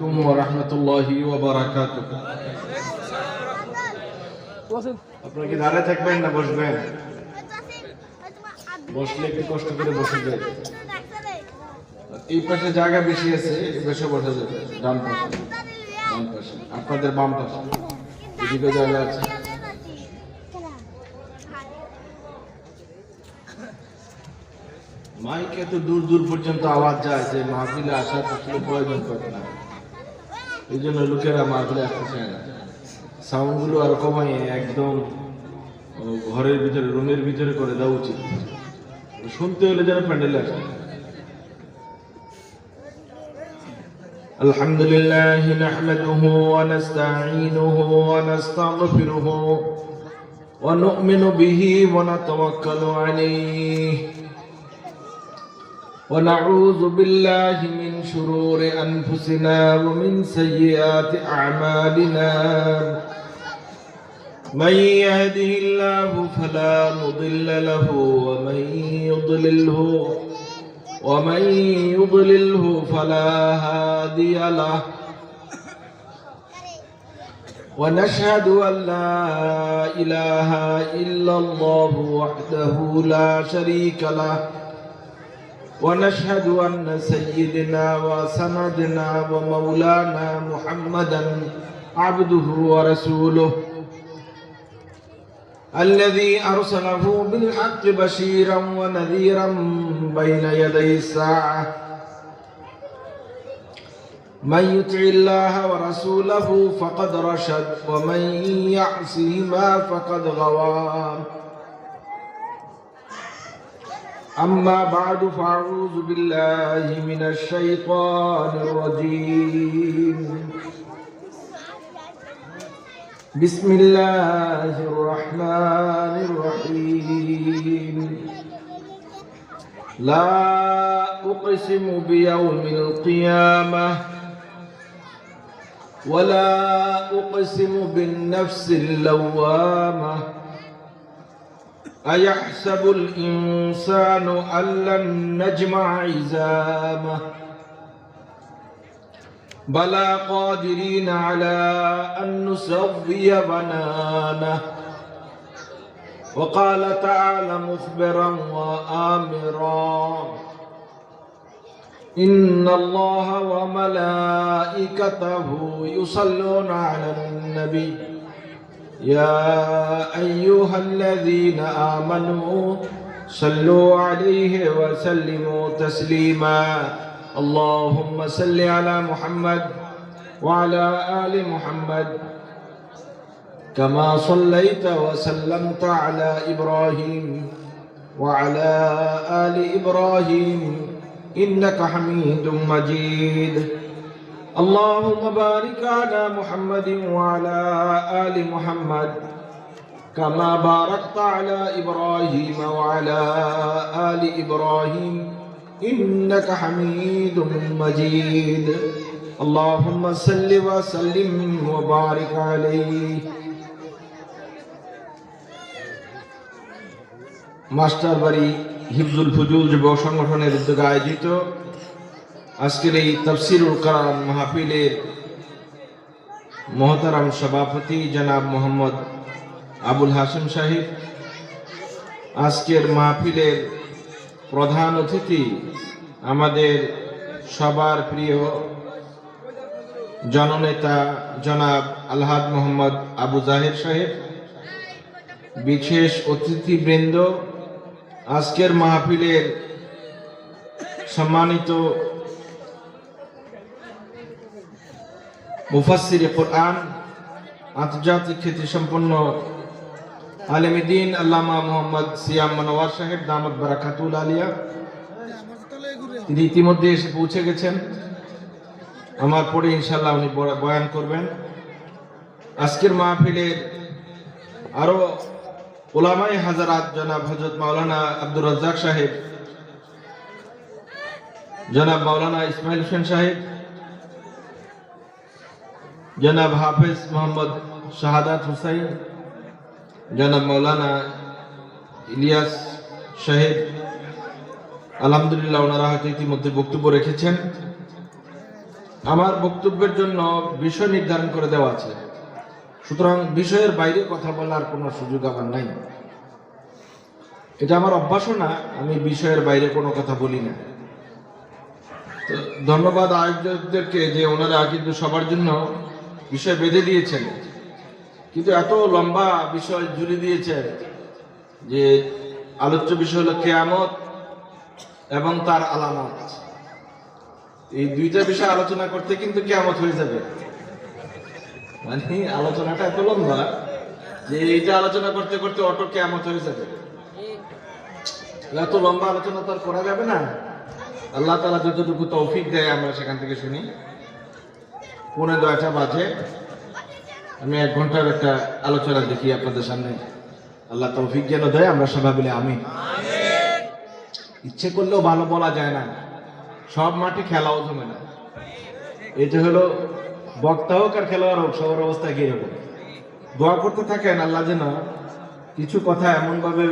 আলাইকুম ওয়া রাহমাতুল্লাহি ওয়া বারাকাতুহু। আপনারা কি দাঁড়িয়ে থাকবেন না বসবেন? বসলে একটু কষ্ট করে বসে যান। এই পাশে জায়গা বেশি আছে, এই পাশে বসা যাবে। ডান পাশে, ডান পাশে, আপনাদের বাম পাশে এদিকে জায়গা আছে। মাইকে তো দূর দূর পর্যন্ত আওয়াজ যায় যে মাহফিলে আসার আসলে প্রয়োজন পড়ে না, এই জন্য লোকেরা মাহফিলে আসতে চায় না। সাউন্ড গুলো আর কমাই একদম ঘরের ভিতরে, রুমের ভিতরে করে দেওয়া উচিত। শুনতে হলে যেন প্যান্ডেলে আসে। আলহামদুলিল্লাহ নাহমাদুহু ওয়া নাস্তাঈনুহু ওয়া নাস্তাগফিরুহু ওয়া নু'মিনু বিহি ওয়া নাতাওয়াক্কালু আলাইহি ونعوذ بالله من شرور أنفسنا ومن سيئات أعمالنا من يهده الله فلا مضل له ومن يضلله فلا هادي له ونشهد أن لا إله إلا الله وحده لا شريك له ونشهد أن سيدنا وسندنا ومولانا محمدا عبده ورسوله الذي أرسله بالحق بشيرا ونذيرا بين يدي الساعة من يطع الله ورسوله فقد رشد ومن يعصهما فقد غوى أما بعد فأعوذ بالله من الشيطان الرجيم بسم الله الرحمن الرحيم لا أقسم بيوم القيامة ولا أقسم بالنفس اللوامة أيحسب الإنسان أن لن نجمع عظامه بلى قادرين على أن نسوي بنانه وقال تعالى مخبرا وآمرا إن الله وملائكته يصلون على النبي يا أيها الذين آمنوا صلوا عليه وسلموا تسليما اللهم صل على محمد وعلى آل محمد كما صليت وسلمت على إبراهيم وعلى آل إبراهيم إنك حميد مجيد اللهم بارك على محمد وعلى آل محمد كما باركت على إبراهيم وعلى آل إبراهيم إنك حميد مجيد اللهم صل وسلم وبارك عليه মাস্টার বাড়ি হিফজুল ফুজুল যুব সংগঠনের উদ্যোগে আয়োজিত আজকের এই তাফসিরুল কোরআন মাহফিলের মহতারাম সভাপতি জনাব মোহাম্মদ আবুল হাসিম সাহেব, আজকের মাহফিলের প্রধান অতিথি আমাদের সবার প্রিয় জননেতা জনাব আলহাজ মোহাম্মদ আবু জাহের সাহেব, বিশেষ অতিথিবৃন্দ, আজকের মাহফিলের সম্মানিত মুফাসসিরে কোরআন, আন্তর্জাতিক খ্যাতিসম্পন্ন আলেম দ্বীন আল্লামা মোহাম্মদ সিয়াম মনোয়ার সাহেব দামাত বারাকাতুল আলিয়া, তিনি ইতিমধ্যে এসে পৌঁছে গেছেন। আমার পরে ইনশাআল্লাহ উনি বয়ান করবেন। আজকের মাহফিলের আরো উলামায়ে হাজারাত জনাব হযরত মাওলানা আব্দুর রাজ্জাক সাহেব, জনাব মাওলানা ইসমাইল হোসেন সাহেব, জনাব হাফেজ মোহাম্মদ শাহাদাত হুসাইন, জনাব মাওলানা ইলিয়াস সাহেব, আলহামদুলিল্লাহ ওনারা হয়তো ইতিমধ্যে বক্তব্য রেখেছেন। আমার বক্তব্যের জন্য বিষয় নির্ধারণ করে দেওয়া আছে, সুতরাং বিষয়ের বাইরে কথা বলার কোনো সুযোগ আমার নাই। এটা আমার অভ্যাসও না, আমি বিষয়ের বাইরে কোনো কথা বলি না। তো ধন্যবাদ আয়োজকদেরকে যে ওনারা কিন্তু সবার জন্য বিষয় বেঁধে দিয়েছেন, কিন্তু এত লম্বা বিষয় জুড়ে দিয়েছে যে আলোচ্য বিষয় হলো কিয়ামত এবং তার আলামত। এই দুইটা বিষয় আলোচনা করতে কিন্তু কিয়ামত হয়ে যাবে, মানে আলোচনাটা এত লম্বা যে এইটা আলোচনা করতে করতে অটো কিয়ামত হয়ে যাবে। এত লম্বা আলোচনা তো আর করা যাবে না। আল্লাহ তাআলা যতটুকু তৌফিক দেয় আমরা সেখান থেকে শুনি। 9:45 বাজে, আমি 1 ঘন্টার একটা আলোচনা দেখি আপনাদের সামনে। আল্লাহ তৌফিক যেন দেয়, আমরা সবাই বলে আমিন। ইচ্ছে করলেও ভালো বলা যায় না, সব মাঠে খেলাও জমে না। এটা হলো বক্তা হোক আর খেলোয়াড় হোক, সবার অবস্থা কি রকম। দোয়া করতে থাকেন আল্লাহ যেন কিছু কথা এমন ভাবে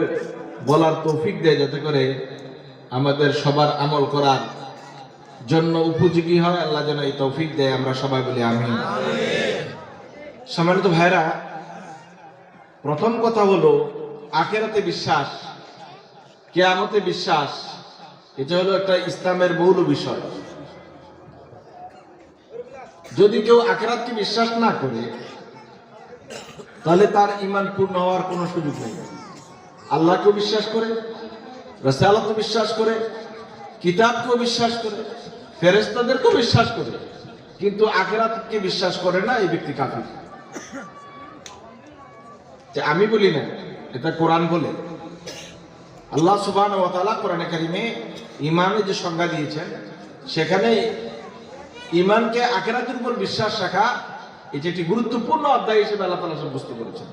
বলার তৌফিক দেয় যাতে করে আমাদের সবার আমল করার জন্য উপযোগী হয়। আল্লাহ যেন এই তৌফিক দেয়, আমরা সবাই বলি আমিন। সম্মানিত ভাইরা, প্রথম কথা হলো আখিরাতে বিশ্বাস, কিয়ামতে বিশ্বাস। এটা হলো একটা ইসলামের মৌল বিষয়। যদি কেউ আখিরাতকে বিশ্বাস না করে তাহলে তার ঈমান পূর্ণ হওয়ার কোনো সুযোগ নেই। আল্লাহকেও বিশ্বাস করে, রাসূলকে বিশ্বাস করে, কিতাবকেও বিশ্বাস করে, ফেরেশতাদেরকেও বিশ্বাস করে, কিন্তু আখিরাতকে বিশ্বাস করে না, এই ব্যক্তি কাফির। যে আমি বলি না, এটা কোরআন বলে। আল্লাহ সুবহানাহু ওয়া তাআলা কোরআনে কারিমে ঈমানের যে সংজ্ঞা দিয়েছেন, সেখানে ঈমানকে আখিরাতের উপর বিশ্বাস রাখা এটা একটি গুরুত্বপূর্ণ অধ্যায় হিসেবে আল্লাহ তাআলা সাব্যস্ত করেছেন।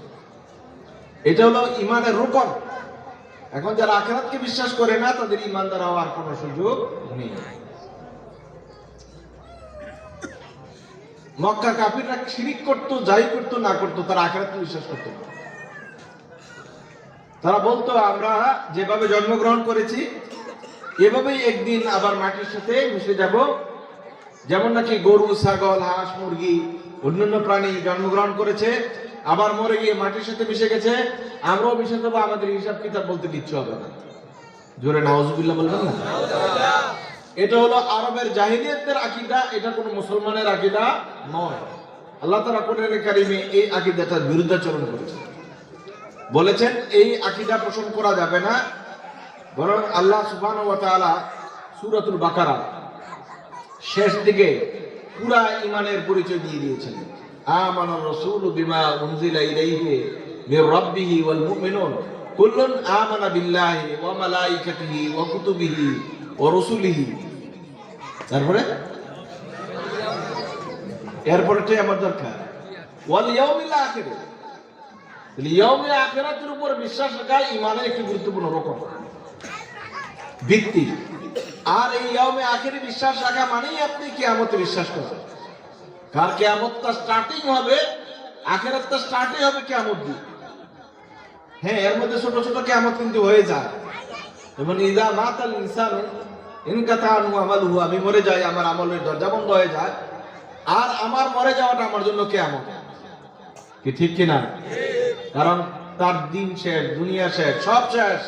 এটা হলো ঈমানের রুকন। এখন যারা আখিরাতকে বিশ্বাস করে না, তাদের ঈমানদার হওয়ার কোনো সুযোগ নেই। মক্কার কাফিররা শিরিক করতো, যাই করতো না করতো, তারা আখিরাতকে বিশ্বাস করতো না। তারা বলতো আমরা যেভাবে জন্মগ্রহণ করেছি এভাবেই একদিন আবার মাটির সাথে মিশে যাব। যেমন নাকি গরু, ছাগল, হাঁস, মুরগি, অন্যান্য প্রাণী জন্মগ্রহণ করেছে, আবার মরে গিয়ে মাটির সাথে মিশে গেছে, আমরাও মিশে যাবো, আমাদের হিসাব কিতাব বলতে কিচ্ছু হবে না। জোরে নাউজুবিল্লাহ বলবেন না? এটা হলো আরবের জাহিলিয়াতের আকীদা, এটা কোনো মুসলমানের আকীদা নয়। আল্লাহ তাআলা কোরআনে কারিমে এই আকীদাটার বিরুদ্ধাচরণ করেছেন, বলেছেন এই আকীদা পোষণ করা যাবে না। বরং আল্লাহ সুবহানাহু ওয়া তাআলা সূরাতুল বাকারা শেষ দিকে পুরা ঈমানের পরিচয় দিয়ে দিয়েছেন। আমানার রাসূলু বিমা উনজিলা ইলাইহি মির রাব্বিহি ওয়াল মুমিনুন কুল্লুন আমানা বিল্লাহি ওয়া মালাইকাতিহি ওয়া কুতুবিহি ওয়া রাসূলিহি। এরপরে আমার দরকার ওয়াল ইয়াউমিল আখির। ইয়াউমিল আখিরাতের উপর বিশ্বাস রাখা ঈমানের একটি গুরুত্বপূর্ণ রকম ভিত্তি। আর এই ইয়াউমে আখিরে বিশ্বাস রাখা মানেই আপনি কিয়ামতে বিশ্বাস করেন। কার কিয়ামতটা স্টার্টিং হবে, আখিরাতটা স্টার্টই হবে কিয়ামত দিয়ে। হ্যাঁ, এর মধ্যে ছোট ছোট কিয়ামত কিন্তু হয়ে যায়। যেমন ইযা মাতাল ইনসানু ইনকাতা আনহু আমালুহু, আমি মরে যাই, আমার আমলের দরজা বন্ধ হয়ে যায়, আর আমার মরে যাওয়াটা আমার জন্য কিয়ামত। কি ঠিক কিনা? কারণ তার দিন শেষ, দুনিয়া শেষ, সব শেষ,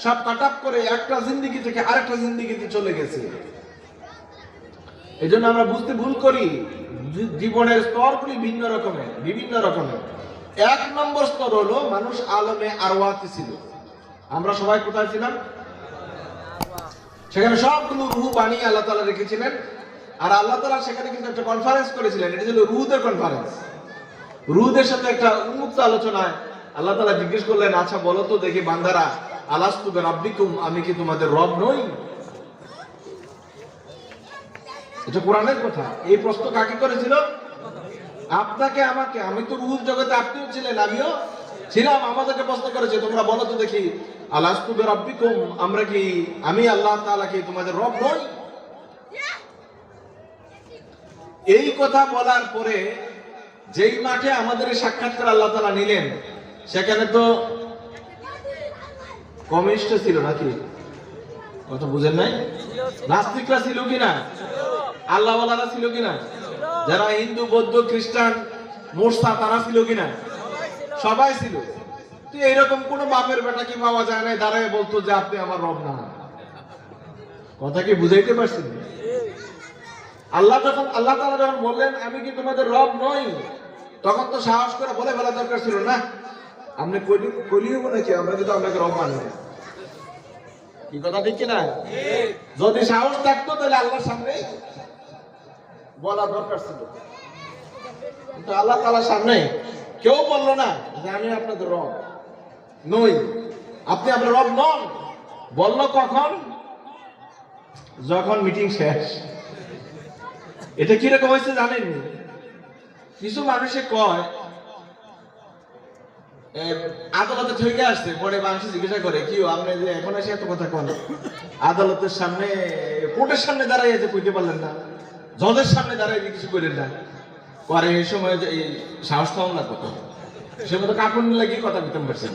সব কাটাপ করে একটা জিন্দেগি থেকে আরেকটা জিন্দেগিতে চলে গেছে। এই জন্য আমরা বুঝতে ভুল করি, জীবনের স্তরগুলি ভিন্ন রকমের, বিভিন্ন রকমের। 1 নম্বর স্তর হলো মানুষ আলমে আরওয়াতে ছিল। আমরা সবাই কোথায় ছিলাম? সেখানে সবগুলো রূহ বানিয়ে আল্লাহ তাআলা রেখেছিলেন। আর আল্লাহ তাআলা সেখানে কিন্তু একটা কনফারেন্স করেছিলেন, এটা ছিল রূহদের কনফারেন্স। রূহদের সাথে একটা উন্মুক্ত আলোচনায় আল্লাহ তাআলা জিজ্ঞেস করলেন, আচ্ছা বলো তো দেখি বান্দারা, আলাস্তু বিরাব্বিকুম, আমি কি তোমাদের রব নই? এটা কোরআনের কথা। এই প্রশ্ন কাকে করেছিল? আপনাকে, আমাকে। আমি তো রূহ জগতে, আপনিও ছিলেন, আমিও ছিলাম। আমাদেরকে প্রশ্ন করেছে, তোমরা বলো তো দেখি, আলাস্তু বিরাব্বিকুম, আমরা কি, আমি আল্লাহ তাআলা কি তোমাদের রব নই? এই কথা বলার পরে যেই মাঠে আমাদের সাক্ষাৎকার আল্লাহ তাআলা নিলেন, সেখানে তো কমিউনিস্ট ছিল নাকি? কথা বুঝেন নাই? নাস্তিকরা ছিল কিনা? আল্লাহওয়ালারা ছিল কিনা? যারা হিন্দু বৌদ্ধ খ্রিস্টান মোর্চা তারা ছিল কিনা? সবাই ছিল। তো এইরকম কোন বাপের বেটা কি পাওয়া যায় না দাঁড়ায় বলতো যে আপনি আমার রব না। কথা কি বুঝাইতে পারছেন? আল্লাহ তাআলা যখন বললেন আমি কি তোমাদের রব নই, তখন তো সাহস করে বলে ফেলা দরকার ছিল না আপনি কইলি হবো নাকি আমরা কিন্তু আপনাকে রব মানি না। কি কথা ঠিক কিনা? যদি সাহস থাকতো তাহলে আল্লাহর সামনে বলা দরকার ছিল, কিন্তু আল্লাহ তাআলার সামনে কেউ বললো না যে আমি আপনাদের রব নই, আপনি আপনার রব নন। বললো কখন? যখন মিটিং শেষ। এটা কিরকম হয়েছে জানেন? কিছু মানুষে কয় আদালতে থেকে আসছে, পরে মানুষ জিজ্ঞাসা করে কি আপনি যে এখন এসে এত কথা কন, আদালতের সামনে কোর্টের সামনে দাঁড়াই যে কইতে পারলেন না, জজের সামনে দাঁড়াই কিছু করেন না। পরে এই সময় যে এই সাহস পাওয়া না কত, সে মতো কাপড় লাগিয়ে কথা বলতে পারছেন।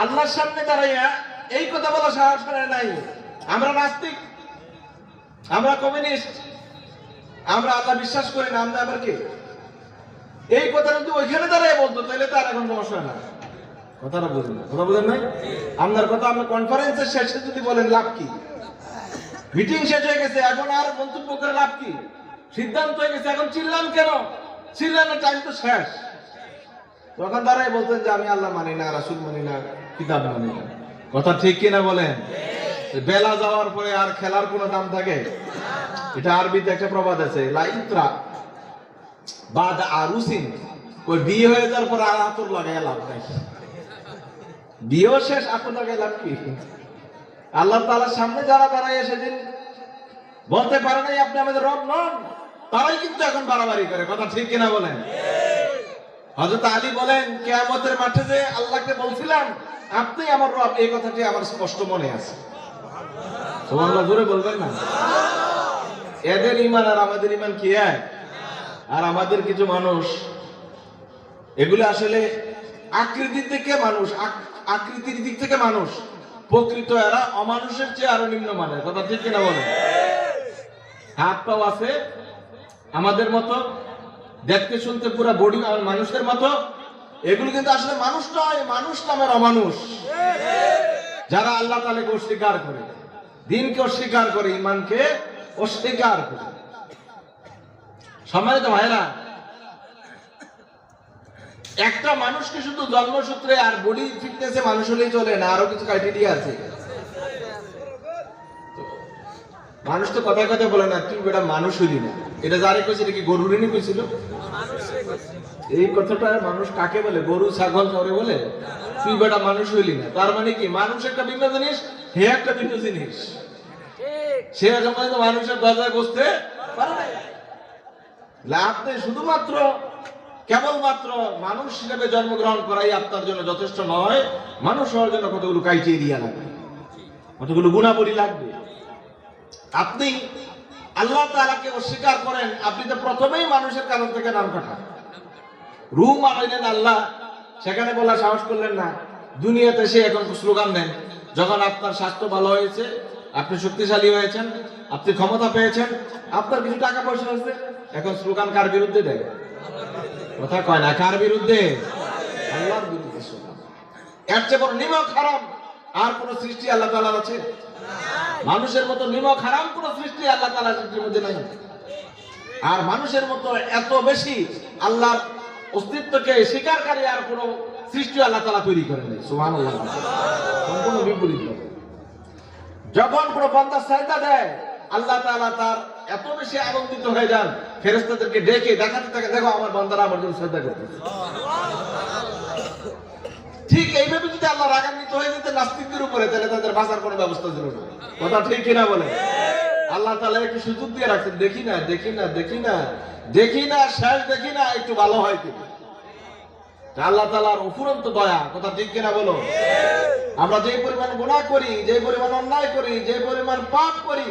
আল্লাহর সামনে দাঁড়াইয়া এই কথা বলা সাহস করে নাই। আমরা নাস্তিক, আমরা কমিউনিস্ট, আমরা আল্লাহ বিশ্বাস করি না, আমরা আবার কি? এই কথা যদি ওইখানে দাঁড়ায় বলতো তাহলে তো আর এখন সমস্যা না। কথাটা বুঝলেন? কথা বুঝেন নাই? আপনার কথা আমরা কনফারেন্সের শেষে যদি বলেন লাভ কি? মিটিং শেষ হয়ে গেছে, এখন আর মন্তব্য করে লাভ কি? সিদ্ধান্ত হয়ে গেছে, এখন চিল্লান কেন? চিল্লানোর টাইম তো শেষ। তখন দাঁড়ায় বলতেন যে আমি আল্লাহ মানি না, রাসূল মানি না, কিতাব মানি না। কথা ঠিক কিনা বলেন? বেলা যাওয়ার পরে আর খেলার কোনো দাম থাকে? এটা আরবিতে একটা প্রবাদ আছে, লা ইত্রা বাদ আরুসিন, ওই বিয়ে হয়ে যাওয়ার পর আর আতর লাগাই লাভ নাই। বিয়েও শেষ, আতর লাগাই লাভ কি? আল্লাহ তাআলার সামনে যারা দাঁড়ায় সেদিন বলতে পারে নাই আপনি আমাদের রব নন, তারাই কিন্তু এখন বাড়াবাড়ি করে। কথা ঠিক কিনা বলেন? হযরত আলী বলেন কিয়ামতের মাঠে যে আল্লাহকে বলছিলাম আপনি আমার রব, এই কথাটি আমার স্পষ্ট মনে আছে। সুবহানাল্লাহ, জোরে বলবেন না? এদের ঈমান আর আমাদের ঈমান কি এক? আর আমাদের কিছু মানুষ এগুলো আসলে আকৃতির থেকে মানুষ, আকৃতির দিক থেকে মানুষ, প্রকৃত এরা অমানুষের চেয়ে আরো নিম্ন মানের। কথা ঠিক কিনা বলেন? হাত পাও আছে আমাদের মতো, দেখতে শুনতে পুরো বডি মানুষের মতো, এগুলো কিন্তু আসলে মানুষ নয়, মানুষ নামের অমানুষ। যারা আল্লাহ তাআলাকে অস্বীকার করে, দ্বীনকে অস্বীকার করে, ঈমানকে অস্বীকার করে। সম্মানিত ভাইরা, একটা মানুষকে শুধু জন্মসূত্রে আর বডি ফিটনেসে মানুষ হলেই চলে না, আরো কিছু ক্রাইটেরিয়া আছে। মানুষ তো কথা কথা বলে না তুই বেটা মানুষ হইলি না, এটা যারে কইছে এটা কি গরুরেনি কইছিল? এই কথাটা মানুষ কাকে বলে? গরু ছাগল করে বলে তুই বেটা মানুষ হইলি না। তার মানে কি মানুষ একটা ভিন্ন জিনিস, হে একটা ভিন্ন জিনিস। সে সময় তো মানুষের দরজায় বসতে পারে না। লাভ নেই, শুধুমাত্র কেবলমাত্র মানুষ হিসেবে জন্মগ্রহণ করাই আপনার জন্য যথেষ্ট নয়। মানুষ হওয়ার জন্য কতগুলো ক্রাইটেরিয়া লাগবে, কতগুলো গুণাবলী লাগবে। আপনি আল্লাহ তাআলাকে অস্বীকার করেন, আপনি তো প্রথমেই মানুষের কারণ থেকে নাম কাটা। রুম আনাইলেন আল্লাহ, সেখানে বলা সাহস করলেন না। দুনিয়াতে এসে এখন স্লোগান দেন, যখন আপনার স্বাস্থ্য ভালো হয়েছে, আপনি শক্তিশালী হয়েছেন, আপনি ক্ষমতা পেয়েছেন, আপনার কিছু টাকা পয়সা আছে, এখন স্লোগান কার বিরুদ্ধে দেয়? কথা কয় না, কার বিরুদ্ধে? আল্লাহর বিরুদ্ধে স্লোগান। এর চেয়ে বড় নিমক হারাম আর কোন সৃষ্টি আল্লাহ তাআলার আছে? মানুষের মতো নিমক হারাম কোন সৃষ্টি আল্লাহ তাআলার সৃষ্টির মধ্যে নাই। আর মানুষের মতো এত বেশি আল্লাহর অস্তিত্বকে স্বীকারকারী আর কোন সৃষ্টি আল্লাহ তাআলা তৈরি করেন নাই। সুবহানাল্লাহ, সম্পূর্ণ বিপরীত। যখন কোন বান্দা সাজদা দেয়, আল্লাহ তাআলা তার এত বেশি আনন্দিত হয়ে যান, ফেরেশতাদেরকে ডেকে দেখাতে থাকে, দেখো আমার বান্দারা আমার জন্য সাজদা করতেছে। ঠিক এইভাবে যদি আল্লাহ রাগান্বিত হয়ে যেতে নাস্তিকদের উপরে, তাহলে তাদের বাঁচার কোনো ব্যবস্থা ছিল না। কথা ঠিক কিনা বলে? আল্লাহ তাআলা একটু সুযোগ দিয়ে রাখছেন, দেখি না দেখি না দেখি না দেখি না শেষ দেখি না, একটু ভালো হয় কিনা। আল্লাহ তাআলার অফুরন্ত দয়া। কথা ঠিক কিনা বলো? আমরা যে পরিমাণ গুনাহ করি, যে পরিমাণ অন্যায় করি, যে পরিমাণ পাপ করি,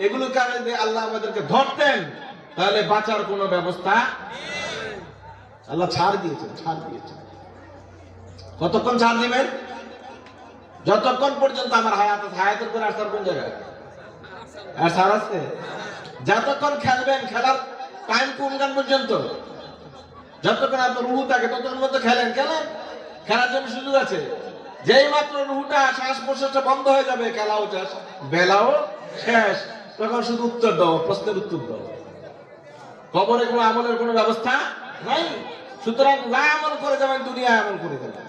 এগুলোর কারণে আল্লাহ আমাদেরকে ধরতেন, তাহলে বাঁচার কোনো ব্যবস্থা আল্লাহ ছাড় দিয়েছেন, ছাড় দিয়েছেন। কতক্ষণ ছাড় দিবেন? যতক্ষণ পর্যন্ত আমার হায়াত আছে। হায়াতের পরে আর ছাড় কোন জায়গায়? আর ছাড় আছে? যতক্ষণ খেলবেন, খেলার টাইম কোন গান পর্যন্ত, যতক্ষণ আপনার রুহু থাকে ততক্ষণ মতো খেলেন, খেলার জন্য সুযোগ আছে। যেই মাত্র রুহুটা শ্বাস প্রশ্বাসটা বন্ধ হয়ে যাবে, খেলাও শেষ, বেলাও শেষ, তখন শুধু উত্তর দাও, প্রশ্নের উত্তর দাও। কবরে কোনো আমলের কোনো ব্যবস্থা নাই। সুতরাং যা আমল করে যাবেন দুনিয়ায় আমল করে যাবেন।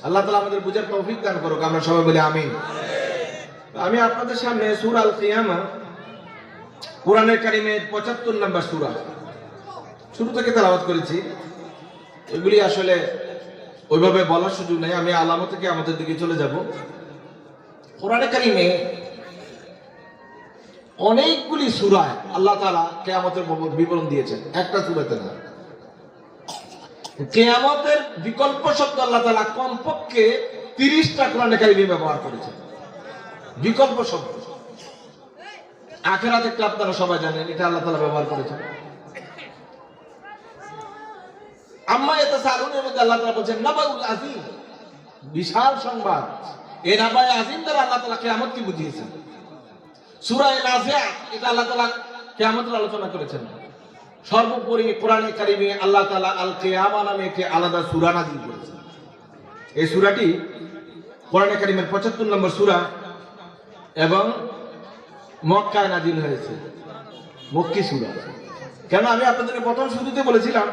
আল্লাহ তাআলা আমাদের বুঝার তৌফিক দান করুক, আমরা সবাই বলি আমিন। আমি আপনাদের সামনে সূরা আল কিয়ামা, কোরআনের কারিমের 75 নম্বর সূরা, শুরু থেকে তেলাওয়াত করেছি। এগুলি আসলে ওইভাবে বলার সুযোগ নেই, আমি আলামত থেকে আমাদের দিকে চলে যাব। কোরআনে কারিমে অনেকগুলি সূরায় আল্লাহ তাআলা কিয়ামতের বিবরণ দিয়েছেন, একটা সূরাতে না। কিয়ামতের বিকল্প শব্দ আল্লাহ তাআলা কমপক্ষে 30টা কোরআনে কারিমে ব্যবহার করেছেন, বিকল্প শব্দ। আখিরাত একটা আপনারা সবাই জানেন, এটা আল্লাহ তাআলা ব্যবহার করেছেন। আম্মা ইয়াতাসালুনের মধ্যে আল্লাহ তাআলা বলেন নাবাউল আযীম, বিশাল সংবাদ। এই নাবায়ে আযীম দ্বারা আল্লাহ তাআলা কিয়ামতকে বুঝিয়েছেন। সূরা নাজিআত, এটা আল্লাহ তাআলা কিয়ামতের আলোচনা করেছেন। সর্বোপরি কোরআনে কারিমে আল্লাহ তাআলা আল কিয়ামা নামে একটি আলাদা সূরা নাযিল করেছেন। এই সূরাটি কোরআনে কারিমের 75 নম্বর সূরা এবং মক্কায় নাযিল হয়েছে, মক্কি সূরা। কেন আমি আপনাদেরকে প্রথম শুরুতে বলেছিলাম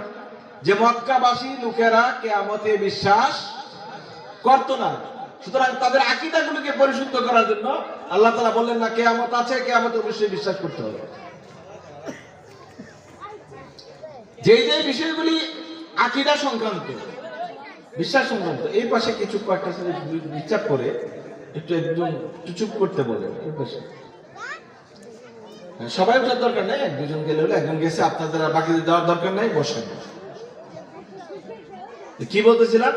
যে মক্কাবাসী লোকেরা কিয়ামতে বিশ্বাস করত না, সুতরাং তাদের আকীদাগুলোকে পরিশুদ্ধ করার জন্য আল্লাহ তাআলা বললেন না কিয়ামত আছে, কিয়ামতে অবশ্যই বিশ্বাস করতে হবে। যে যে বিষয়গুলি আকীদা সংক্রান্ত, বিশ্বাস সংক্রান্ত, এই পাশে কিছু কয়েকটা সাথে বিচার করে একটু একদম চুপ করতে বলে, এই পাশে সবাই বসার দরকার নেই, এক দুজন গেলে হলে, একজন গেছে, আপনাদের বাকিদের দেওয়ার দরকার নাই, বসেন। কি বলতেছিলাম?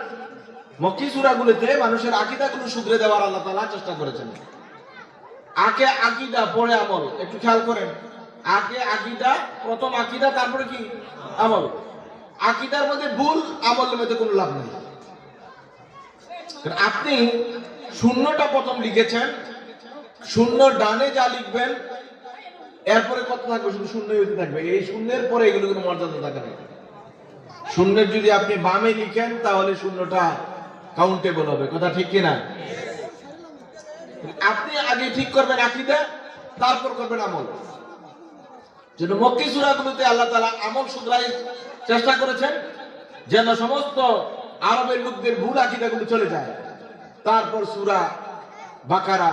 মক্কি সূরাগুলোতে মানুষের আকীদাগুলো শুধরে দেওয়ার আল্লাহ তাআলা চেষ্টা করেছেন। আগে আকীদা পরে আমল, একটু খেয়াল করেন। আগে আকীদা, প্রথম আকীদা, তারপরে কি আমল। আকীদার মধ্যে ভুল, আমলের মধ্যে কোনো লাভ নেই। আপনি শূন্যটা প্রথম লিখেছেন, শূন্য ডানে যা লিখবেন এরপরে কত থাকবে? শুধু শূন্যই হতে থাকবে। এই শূন্যের পরে এগুলো কোনো মর্যাদা থাকে না। শূন্যের যদি আপনি বামে লিখেন তাহলে শূন্যটা কাউন্টেবল হবে, কথা ঠিক কিনা? আপনি আগে ঠিক করবেন আকীদা, তারপর করবেন আমল। যেন মক্কি সূরাগুলোতে আল্লাহ তাআলা আমল শুধরাই চেষ্টা করেছেন, যেন সমস্ত আরবের লোকদের ভুল আকীদাগুলো চলে যায়। তারপর সূরা বাকারা,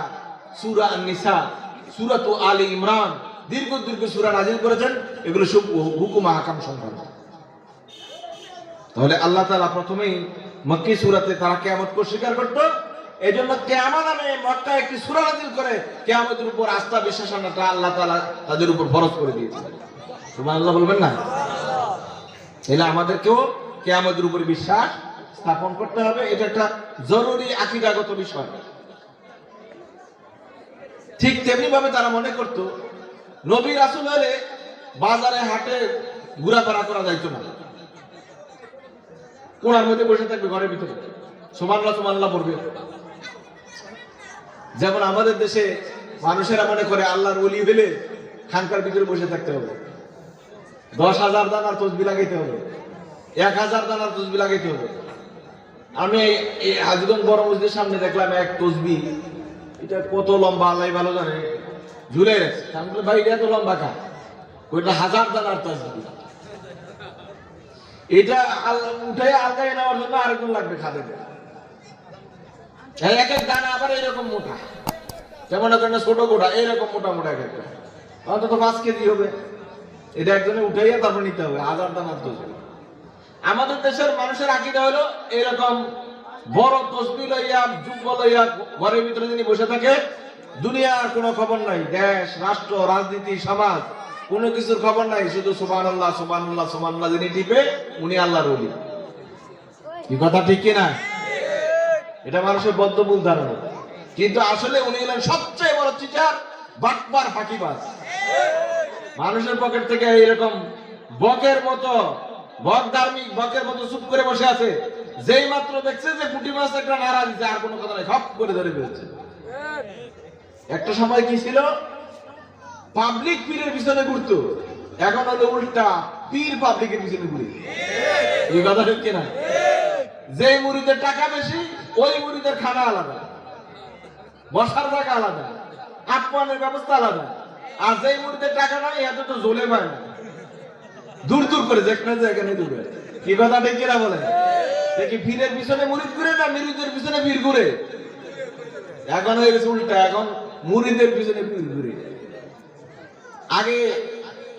সূরা আন-নিসা, সূরাত আলী ইমরান, দীর্ঘ দীর্ঘ সূরা নাযিল করেছেন, এগুলো সব হুকুম আহকাম সংক্রান্ত। তাহলে আল্লাহ তাআলা প্রথমেই মক্কি সূরাতে তারা কিয়ামতকে অস্বীকার করত, এইজন্য কিয়ামত নামে মক্কায় একটি সূরা নাযিল করে কিয়ামতের উপর আস্থা বিশ্বাস আনাটা আল্লাহ তাআলা তাদের উপর ফরজ করে দিয়েছেন। সুবহানাল্লাহ বলবেন না? তাহলে আমাদেরকেও কিয়ামতের উপর বিশ্বাস স্থাপন করতে হবে, এটা একটা জরুরি আকীদাগত বিষয়। ঠিক তেমনি ভাবে তারা মনে করত নবী রাসূল হলে বাজারে হাটে ঘোরাফেরা করা যাইতো না, কোণার মধ্যে বসে থাকবে ঘরের ভিতরে, সুবহানাল্লাহ সুবহানাল্লাহ পড়বে। যেমন আমাদের দেশে মানুষেরা মনে করে আল্লাহর ওলি হলে খানকার ভিতরে বসে থাকতে হবে, 10,000 দানার তসবিহ লাগাইতে হবে, 1,000 দানার তসবিহ লাগাইতে হবে। আমি এই হাজীগঞ্জ বড় মসজিদের সামনে দেখলাম এক তসবিহ, এটা কত লম্বা আল্লাহ ভালো জানে, ঝুলে গেছে। আমি বললাম ভাই এটা এত লম্বা কা? ওইটা 1000 দানার তসবিহ। এটা উঠে আলগায় নেওয়ার জন্য আরেকজন লাগবে খাদে। এক এক দানা আবার এরকম মোটা, যেমন একটা ছোট গোটা এরকম মোটা মোটা এক একটা, অন্তত 5 কেজি হবে। এটা একজনে উঠাইয়া তারপর নিতে হবে 1000 দানার তসবিহ। আমাদের দেশের মানুষের আকীদা হলো এরকম বড় তসবিহ লইয়া, যুগ লইয়া ঘরের ভিতরে যিনি বসে থাকে, দুনিয়ার কোনো খবর নাই, দেশ রাষ্ট্র রাজনীতি সমাজ কোনো কিছুর খবর নাই, শুধু সুবহানাল্লাহ সুবহানাল্লাহ সুবহানাল্লাহ যিনি টিপে উনি আল্লাহর ওলি। কি কথা ঠিক কিনা? এটা মানুষের বদ্ধমূল ধারণা, কিন্তু আসলে উনি হলেন সবচেয়ে বড় চিটার, বাটপার, ফাঁকিবাজ। মানুষের পকেট থেকে এরকম বকের মতো, বক ধার্মিক বকের মতো চুপ করে বসে আছে, যেই মাত্র দেখছে যে পুঁটি মাছ একটা নাড়া দিচ্ছে, আর কোনো কথা নাই, খপ করে ধরে ফেলছে। একটা সময় কি ছিল, পাবলিক পীরের পিছনে ঘুরতো, এখন হলো উল্টা, পীর পাবলিকের পিছনে ঘুরে। এই কথা ঠিক কিনা? যে মুরিদের টাকা বেশি ওই মুরিদের খানা আলাদা, বসার জায়গা আলাদা, আপ্যায়নের ব্যবস্থা আলাদা। আর যে মুরিদের টাকা নাই এত তো জ্বলে পায় না, দূর দূর করে যেখানে যেখানে দূরে। কি কথা ঠিক কিনা বলে? দেখি পীরের পিছনে মুরিদ ঘুরে না মুরিদের পিছনে পীর ঘুরে? এখন হয়ে গেছে উল্টা, এখন মুরিদের পিছনে পীর ঘুরে। আগে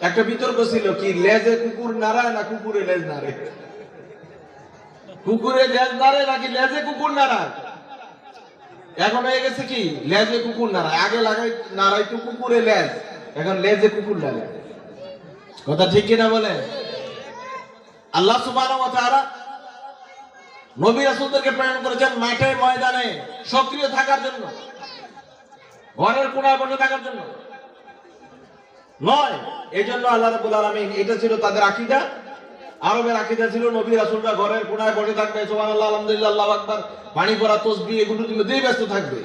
একটা বিতর্ক ছিল, কি লেজে কুকুর নাড়ায় না কুকুরে লেজ নাড়ে? কুকুরে লেজ নাড়ে নাকি লেজে কুকুর নাড়ায়? এখন হয়ে গেছে কি লেজে কুকুর নাড়ায়। আগে লাগাই নাড়াই তো কুকুরে লেজ, এখন লেজে কুকুর নাড়ে। কথা ঠিক কিনা বলে? আল্লাহ সুবহানাহু ওয়া তাআলা নবী রাসূলদেরকে প্রেরণ করেছেন মাঠে ময়দানে সক্রিয় থাকার জন্য, ঘরের কোণায় বসে থাকার জন্য নয়। এই জন্য আল্লাহ রাব্বুল আলামিন, এটা ছিল তাদের আকীদা। আরবের আকীদা ছিল নবী রাসূলরা ঘরের কোণায় বসে থাকবে, সুবহানাল্লাহ, আলহামদুলিল্লাহ, আল্লাহু আকবার, পানি পড়া, তাসবিহ, এগুলোর মধ্যেই ব্যস্ত থাকবে।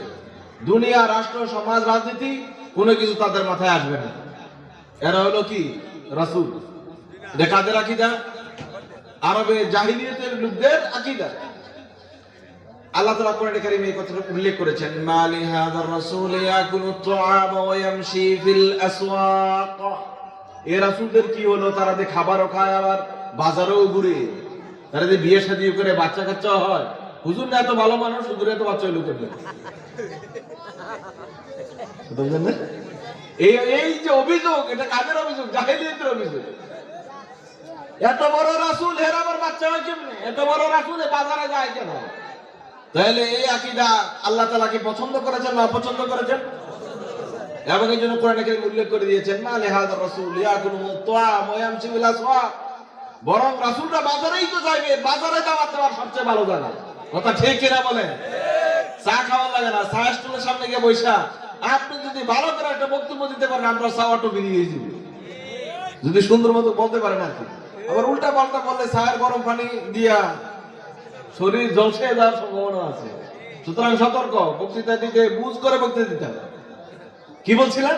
দুনিয়া, রাষ্ট্র, সমাজ, রাজনীতি কোনো কিছু তাদের মাথায় আসবে না। এরা হলো কি রাসূল। এটা কাদের আকীদা? আরবে জাহিলিয়াতের লোকদের আকীদা। আল্লাহ তাআলা কোরআনে কারীমে এই কথাটা উল্লেখ করেছেন, মালি হাযার রাসূল ইয়াকুলু আত-তাআম ওয়া ইয়ামশি ফিল আসওয়াক। এই রাসূলদের কি হলো? তারা যে খাবারও খায় আবার বাজারেও ঘুরে, তারা যে বিয়ে শাদী করে বাচ্চা কাচ্চা হয়। হুজুর না এত ভালো মানুষ, হুজুর এত বাচ্চা হইলো কেন? বুঝলেন না? এই যে অভিযোগ, এটা কাদের অভিযোগ? জাহিলিয়াতের অভিযোগ। এত বড় রাসূল, এর আবার বাচ্চা হয় কেমনে? এত বড় রাসূল বাজারে যায় কেন? তাহলে এই আকীদা আল্লাহ তাআলা কি পছন্দ করেছেন না অপছন্দ করেছেন? এবং এই জন্য কোরআনে কারীম উল্লেখ করে দিয়েছেন, মা লিহাযার রাসূল ইয়াকুলু আত-তাআম ওয়া ইয়ামশি ফিল আসওয়াক। বরং রাসূলরা বাজারেই তো যাবে, বাজারে দাওয়াত দেওয়ার সবচেয়ে ভালো জায়গা। কথা ঠিক কিনা বলেন? চা খাওয়া লাগে না, চা স্টলের সামনে গিয়ে বসা আপনি যদি ভালো করে একটা বক্তব্য দিতে পারেন, আমরা চাওয়াটো বেরিয়ে যাবে, যদি সুন্দর মতো বলতে পারেন আর কি। আবার উল্টা পাল্টা বললে চায়ের গরম পানি দিয়া শরীর ঝলসে যাওয়ার সম্ভাবনা আছে। সুতরাং সতর্ক, বক্তৃতা দিতে বুঝ করে বক্তৃতা দিতে হবে। কি বলছিলেন?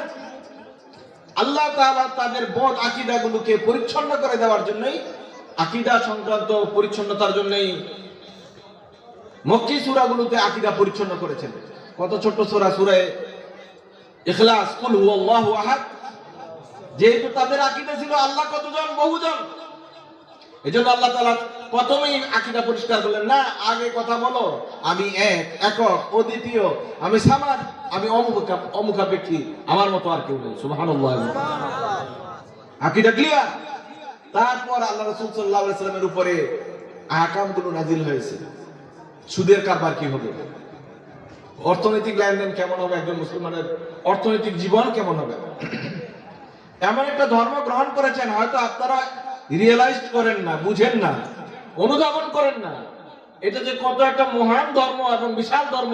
আল্লাহ তাআলা তাদের বদ আকীদাগুলোকে পরিচ্ছন্ন করে দেওয়ার জন্যই, আকীদা সংক্রান্ত পরিচ্ছন্নতার জন্যই মক্কি সূরাগুলোতে আকীদা পরিচ্ছন্ন করেছেন। কত ছোট সূরা, সূরা ইখলাস, কুল হুয়াল্লাহু আহাদ। যেহেতু তাদের আকীদা ছিল আল্লাহ কতজন, বহুজন, এজন্য আল্লাহ তাআলা প্রথমেই আকীদা পরিষ্কার করলেন, না আগে কথা বলো আমি এক, একক, অদ্বিতীয়, আমি সামাদ, আমি অমুখাপেক্ষী, আমার মতো আর কেউ নেই। সুবহানাল্লাহ, আকীদা ক্লিয়ার। তারপর আল্লাহ রাসূল সাল্লাল্লাহু আলাইহি ওয়াসাল্লামের উপরে আহকামগুলো নাযিল হয়েছে। সুদের কারবার কি হবে, অর্থনৈতিক লেনদেন কেমন হবে, একজন মুসলমানের অর্থনৈতিক জীবন কেমন হবে। এমন একটা ধর্ম গ্রহণ করেছেন, হয়তো আপনারা রিয়েলাইজ করেন না, বুঝেন না, অনুধাবন করেন না, এটা যে কত একটা মহান ধর্ম এবং বিশাল ধর্ম।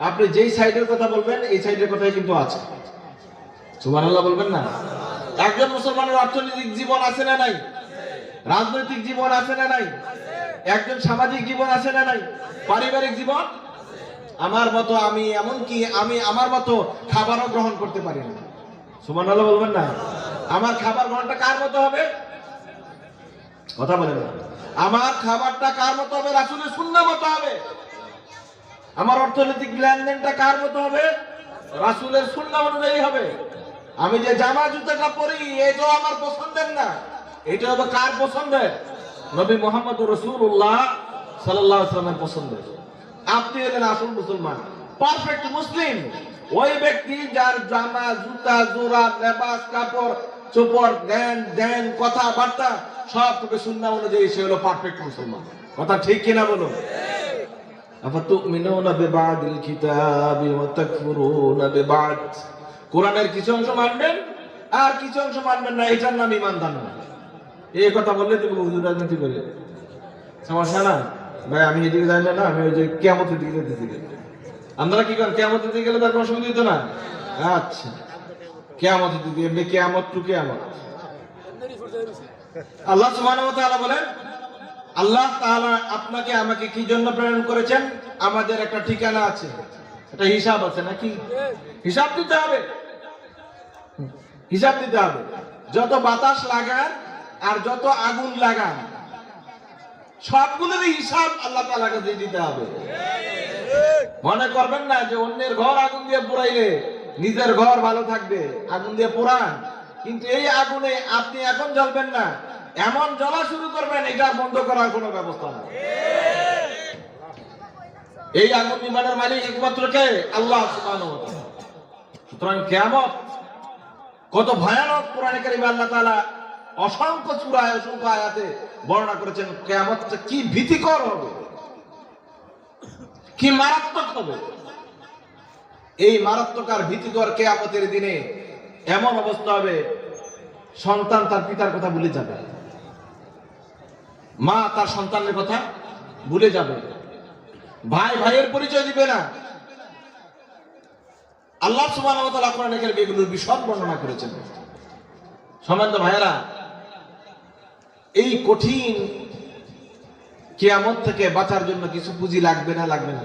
আপনি যেই সাইডের কথা বলবেন, এই সাইডের কথাই কিন্তু আছে। সুবহানাল্লাহ বলবেন না? একজন মুসলমানের অর্থনৈতিক জীবন আছে না নাই? রাজনৈতিক জীবন আছে না নাই? একজন সামাজিক জীবন আছে না নাই? পারিবারিক জীবন। আমার মতো আমি, এমনকি আমি আমার মতো খাবারও গ্রহণ করতে পারি না। সুবহানাল্লাহ বলবেন না? আমার খাবার গ্রহণটা কার মতো হবে? কথা বলেন না। আমার খাবারটা কার মতো হবে? রাসূলের সুন্নাহ মতো হবে। আমার অর্থনৈতিক লেনদেনটা কার মতো হবে? রাসূলের সুন্নাহ অনুযায়ী হবে। আমি যে জামা জুতাটা পরি, এটা আমার পছন্দের না, এটা হবে কার পছন্দের? নবী মুহাম্মদুর রাসূলুল্লাহ সাল্লাল্লাহু আলাইহি ওয়াসাল্লামের পছন্দের। আপনি হলেন আসল মুসলমান, পারফেক্ট মুসলিম ওই ব্যক্তি যার জামা, জুতা, জোড়া, লেবাস, কাপড়, চোপড়, জ্ঞান, কথাবার্তা সব থেকে সুন্নাহ অনুযায়ী, সে হলো পারফেক্ট মুসলমান। কথা ঠিক কিনা বলো? আফাতুমিনুনা বিবাদিল কিতাবি ওয়া তাকফুরুনা বিবাদ। কোরআনের কিছু অংশ মানবেন আর কিছু অংশ মানবেন না, এটার নাম ঈমানদার না। এই কথা বললে তুমি হুজুর রাজনীতি করে সমস্যা না ভাই, আমি এদিকে যাই না, আমি ওই যে কিয়ামতের দিকে যেতেছি। আপনারা কি করেন? কিয়ামতের দিকে গেলে তার কোনো সুবিধা হতো না? আচ্ছা, কিয়ামতের দিকে, এমনি কিয়ামত টু কিয়ামত। আল্লাহ সুবহানাহু ওয়া তাআলা বলেন, আল্লাহ তাআলা আপনাকে আমাকে কি জন্য প্রেরণ করেছেন? আমাদের একটা ঠিকানা আছে, একটা হিসাব আছে নাকি? হিসাব দিতে হবে। হিসাব দিতে হবে। যত বাতাস লাগান আর যত আগুন লাগান সবগুলোর হিসাব আল্লাহ তাআলার কাছে দিতে হবে। মনে করবেন না যে অন্যের ঘর আগুন দিয়ে পোড়াইলে নিজের ঘর ভালো থাকবে। আগুন দিয়ে পোড়ান, কিন্তু এই আগুনে আপনি এখন জ্বলবেন না, এমন জ্বলা শুরু করবেন এটা বন্ধ করার কোনো ব্যবস্থা নেই। এই আগুন নিবানোর মালিক একমাত্র কে? আল্লাহ সুবহানাহু ওয়া তাআলা। সুতরাং কিয়ামত কত ভয়ানক, কোরআনে কারিমে আল্লাহ তাআলা অসংখ্য সূরায় অসংখ্য আয়াতে বর্ণনা করেছেন কিয়ামতটা কি ভীতিকর হবে, কি মারাত্মক হবে। এই মারাত্মক আর ভীতিকর কিয়ামতের দিনে এমন অবস্থা হবে, সন্তান তার পিতার কথা ভুলে যাবে, মা তার সন্তানের কথা ভুলে যাবে, ভাই ভাইয়ের পরিচয় দিবে না। আল্লাহ সুবহানাহু ওয়া তাআলা কোরআনে কারিমে এগুলোর বিশদ বর্ণনা করেছেন। সম্মানিত ভাইয়েরা, এই কঠিন কিয়ামত থেকে বাঁচার জন্য কিছু পুঁজি লাগবে না? লাগবে না?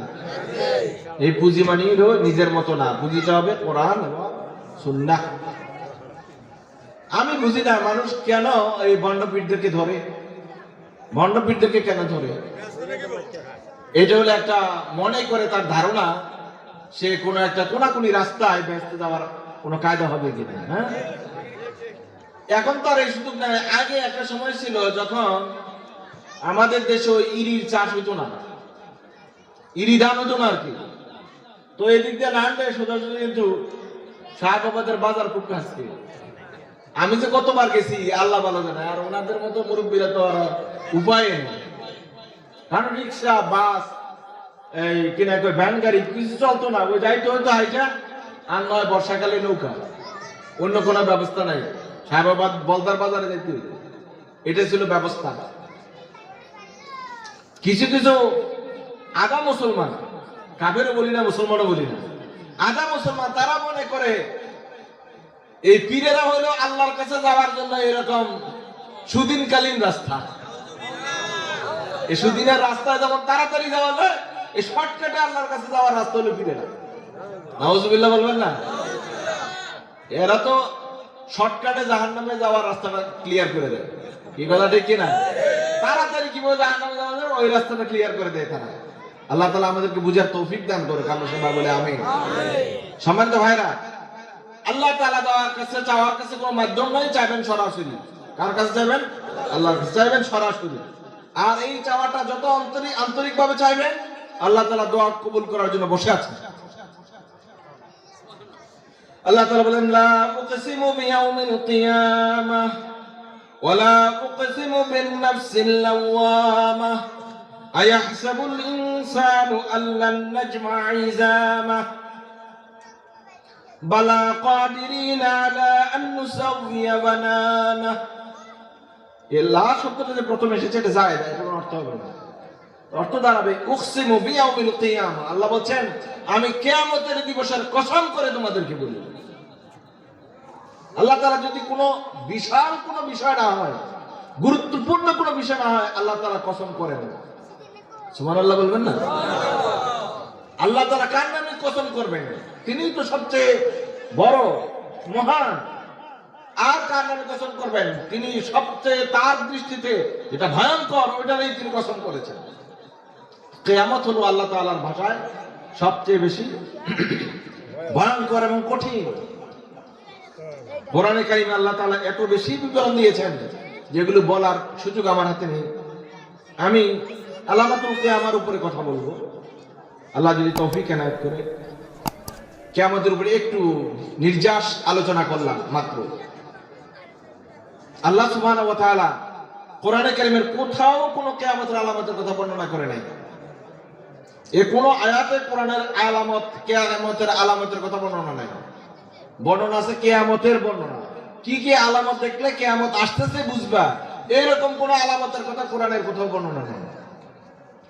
এই পুঁজি মানে হলো নিজের মতো না, পুঁজিটা হবে কোরআন এবং সুন্নাহ। আমি বুঝি না মানুষ কেন এই ভণ্ডপীরদেরকে ধরে, ভণ্ডপীরদেরকে কেন ধরে। এটা হলো একটা, মনে করে তার ধারণা সে কোনো একটা কোনাকুনি রাস্তায় ব্যস্ত যাওয়ার কোনো কায়দা হবে কিনা। হ্যাঁ, এখন তো আর এই সুযোগ নাই। আগে একটা সময় ছিল যখন আমাদের দেশে ইরির চাষ হইতো না, ইরি ধান হতো না আর কি। তো এদিক দিয়ে না আনলে সোজাসুজি কিন্তু শাহবাবাদের বাজার খুব কাছে। আমি যে কতবার গেছি আল্লাহ ভালো জানে, আর ওনাদের মতো মুরব্বীরা তো আর উপায় নেই। কারণ রিক্সা, বাস, এই কিনা ভ্যান গাড়ি কিছু চলতো না, ওই যাইতে হয়তো হাইটা, আর নয় বর্ষাকালে নৌকা, অন্য কোনো ব্যবস্থা নাই। শাহবাবাদ বলদার বাজারে যাইতে হইতো, এটা ছিল ব্যবস্থা। কিছু কিছু আধা মুসলমান, কাফেরও বলি না মুসলমানও বলি না, আধা মুসলমান, তারা মনে করে এই পীরেরা হলো আল্লাহর কাছে যাওয়ার জন্য এরকম সুদিনকালীন রাস্তা। এই সুদিনের রাস্তায় যেমন তাড়াতাড়ি যাওয়া যায়, এই শর্টকাটে আল্লাহর কাছে যাওয়ার রাস্তা হলো পীরেরা। নাউজুবিল্লাহ বলবেন না? এরা তো শর্টকাটে জাহান্নামে যাওয়ার রাস্তাটা ক্লিয়ার করে দেয়। কি কথা ঠিক কিনা? তাড়াতাড়ি কিভাবে জাহান্নামে যাওয়া যায় ওই রাস্তাটা ক্লিয়ার করে দেয় তারা। আল্লাহ তাআলা আমাদেরকে বুঝার তৌফিক দান করে। আমরা সবাই বলে আমিন। সম্মানিত ভাইরা, আল্লাহ তাআলা চাওয়ার কাছে কোনো মাধ্যম নাই, চাইবেন সরাসরি। কার কাছে চাইবেন? আল্লাহর কাছে চাইবেন সরাসরি। আর এই চাওয়াটা যত আন্তরিকভাবে চাইবেন, আল্লাহ তাআলা দোয়া কবুল করার জন্য বসে আছেন। আল্লাহ তাআলা বলেন, লা উকসিমু বিয়াউমিল কিয়ামাহ ওয়া লা উকসিমু বিন নাফসিল লাওয়ামাহ আয়াহসাবুল ইনসানু আল্লান নাজমা ইযামাহ বালা কাদিরিনা আলা আন নুসাউইয়া বানানা। এই লা শব্দটা যে প্রথমে এসেছে এটা জায়েদ, এটা কোনো অর্থ হবে না। অর্থ দাঁড়াবে উকসিমু বিয়াউমিল কিয়ামাহ। আল্লাহ বলছেন আমি কিয়ামতের দিবসের কসম করে তোমাদেরকে বলি। আল্লাহ তাআলা যদি কোনো বিশাল কোনো বিষয় না হয়, গুরুত্বপূর্ণ কোনো বিষয় না হয়, আল্লাহ তাআলা কসম করেন না। সুবহানাল্লাহ বলবেন না? আল্লাহ তাআলা কার নামে কসম করবেন? তিনিই তো সবচেয়ে বড়, মহান। আর কার নামে কসম করবেন? তিনি সবচেয়ে, তার দৃষ্টিতে যেটা ভয়ঙ্কর ওইটারই তিনি কসম করেছেন। কিয়ামত হলো আল্লাহ তাআলার ভাষায় সবচেয়ে বেশি ভয়ঙ্কর এবং কঠিন। কোরআনে কারিমে আল্লাহ তাআলা এত বেশি বিবরণ দিয়েছেন যেগুলো বলার সুযোগ আমার হাতে নেই। আমি আলামাতুল কিয়ামার উপরে কথা বলবো, আল্লাহ যদি তৌফিক এনায়েত করে। কিয়ামতের উপরে একটু নির্যাস আলোচনা করলাম মাত্র। আল্লাহ সুবহানাহু ওয়া তাআলা কোরআনে কারিমের কোথাও কোনো কিয়ামতের আলামতের কথা বর্ণনা করে নাই। এ কোনো আয়াতে কোরআনের আলামত, কিয়ামতের আলামতের কথা বর্ণনা নাই। বর্ণনা আছে কিয়ামতের বর্ণনা, কি কি আলামত দেখলে কিয়ামত আসতেছে বুঝবা, এরকম কোন আলামতের কথা কোরআনের কোথাও বর্ণনা নেই।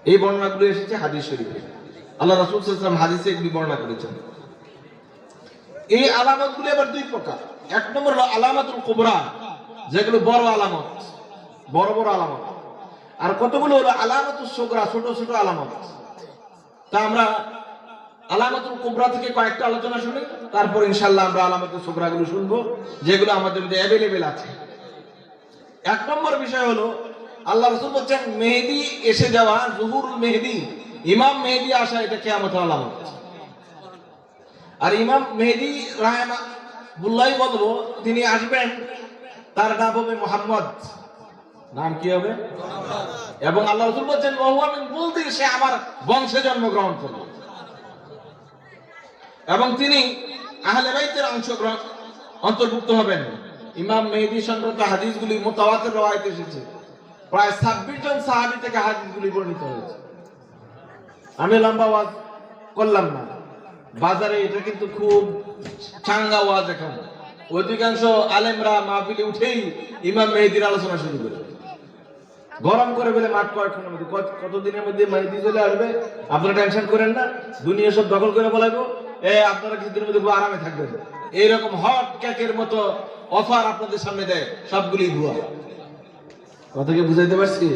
এই বর্ণনাগুলো এসেছে হাদিস শরীফে। আল্লাহ রাসূল সাল্লাল্লাহু আলাইহি ওয়াসাল্লাম হাদিসে এগুলি বর্ণনা করেছেন। এই আলামতগুলো আবার দুই প্রকার। এক নম্বর হলো আলামাতুল কুবরা, যেগুলো বড় আলামত, বড় বড় আলামত। আর কতগুলো হলো আলামাতুস সুগরা, ছোট ছোট আলামত। তা আমরা আলামাতুল কুবরা থেকে কয়েকটা আলোচনা শুনি, তারপর ইনশাআল্লাহ আমরা আলামাতুল সুগরা গুলো শুনবো, যেগুলো আমাদের মধ্যে অ্যাভেলেবেল আছে। এক নম্বর বিষয় হলো, আল্লাহ রাসূল বলেন মেহেদী এসে যাওয়া, জুহুরুল মেহেদী, ইমাম মেহেদী আসা, এটা কিয়ামতের আলামত। আর ইমাম মেহেদী রাহিমাহুল্লাহ বলবো, তিনি আসবেন, তার নাম হবে মুহাম্মদ। নাম কি হবে? এবং আল্লাহ রাসূল বলেন ওয়া মিন বুলদি, সে আমার বংশে জন্মগ্রহণ করবে এবং তিনি আহলে বাইতের অন্তর্ভুক্ত হবেন। ইমাম মেহেদী সংক্রান্ত হাদিসগুলি মুতাওয়াতির রওয়ায়াতে এসেছে, প্রায় 26 জন সাহাবী থেকে হাদিসগুলি বর্ণিত হয়েছে। আমি লম্বা ওয়াজ করলাম না, বাজারে এটা কিন্তু খুব চাঙ্গা ওয়াজ। এখন অধিকাংশ আলেমরা মাহফিলে উঠেই ইমাম মেহেদীর আলোচনা শুরু করে, গরম করে বলে মাঠ কয়েকক্ষণের মধ্যে, কতদিনের মধ্যে মেহেদী চলে আসবে আপনারা টেনশন করেন না, দুনিয়া সব দখল করে বলাইবো, আপনারা কিছুদিনের মধ্যে খুব আরামে থাকবেন। এইরকম হট কেকের মতো অফার আপনাদের সামনে দেয়, সবগুলি ভুয়া। কথা কি বুঝাইতে পারছি?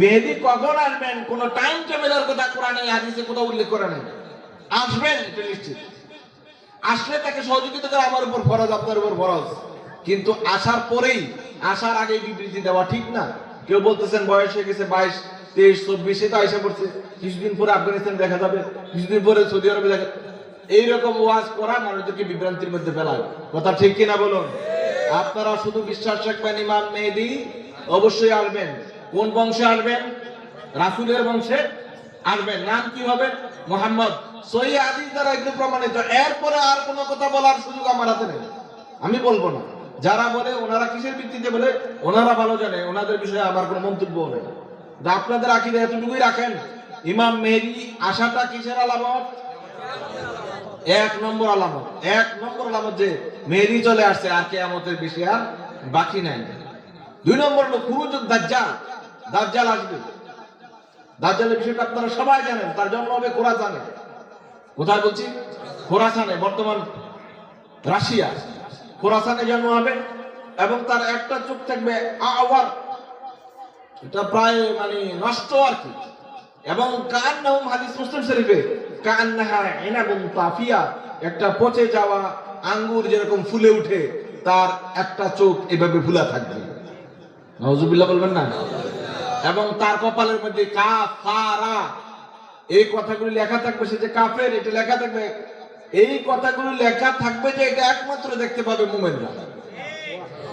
মেহেদী কখন আসবেন কোন টাইম টেবিলের কথা কোরআনে হাদিসে কোথাও উল্লেখ করা নেই। আসবেন এটা নিশ্চিত। আসলে তাকে সহযোগিতা করা আমার উপর ফরজ, আপনার উপর ফরজ। কিন্তু আসার পরেই, আসার আগে বিবৃতি দেওয়া ঠিক না। কেউ বলতেছেন বয়স হয়ে গেছে 22, 23, 24, সেটা আইসা পড়ছে, কিছুদিন পরে আফগানিস্তান দেখা যাবে, কিছুদিন পরে সৌদি আরবে দেখা, এইরকম ওয়াজ করা মানুষদেরকে বিভ্রান্তির মধ্যে ফেলায়। কথা ঠিক কিনা বলুন? আপনারা শুধু বিশ্বাস রাখবেন ইমাম মেহেদী অবশ্যই আসবেন। কোন বংশে আসবেন? রাসূলের বংশে আসবেন। নাম কি হবে? মুহাম্মদ। সহিহ হাদিস দ্বারা এগুলো প্রমাণিত। এরপরে আর কোনো কথা বলার সুযোগ আমার হাতে নেই, আমি বলবো না। যারা বলে ওনারা কিসের ভিত্তিতে বলে ওনারা ভালো জানে, ওনাদের বিষয়ে আমার কোনো মন্তব্য নেই। আপনাদের আকীদা এতটুকুই রাখেন, ইমাম মেহেদী আসাটা কিসের আলামত? এক নম্বর আলামত, এক নম্বর আলামত যে মেহেদী চলে আসছে, আর কিয়ামতের বেশি আর বাকি নাই। 2 নম্বর হলো খুরুজুদ দাজ্জাল, দাজ্জাল আসবে। দাজ্জালের বিষয়টা আপনারা সবাই জানেন, তার জন্ম হবে খোরাসানে। কোথায় বলছি? খোরাসানে, বর্তমান রাশিয়া, খোরাসানে জন্ম হবে। এবং তার একটা চোখ থাকবে আওয়ার, এটা প্রায় মানে নষ্ট আর কি। এবং কান্নাহুম, হাদিস মুসলিম শরীফে, কান্নাহা ইনাবুন তাফিয়া, একটা পচে যাওয়া আঙ্গুর যেরকম ফুলে উঠে, তার একটা চোখ এভাবে ফুলা থাকবে। নাউজুবিল্লাহ বলবেন না? এবং তার কপালের মধ্যে কাফারা, এই কথাগুলো লেখা থাকবে। সে যে কাফের, এটা লেখা থাকবে। এই কথাগুলো লেখা থাকবে যে এটা একমাত্র দেখতে পাবে মুমিনরা,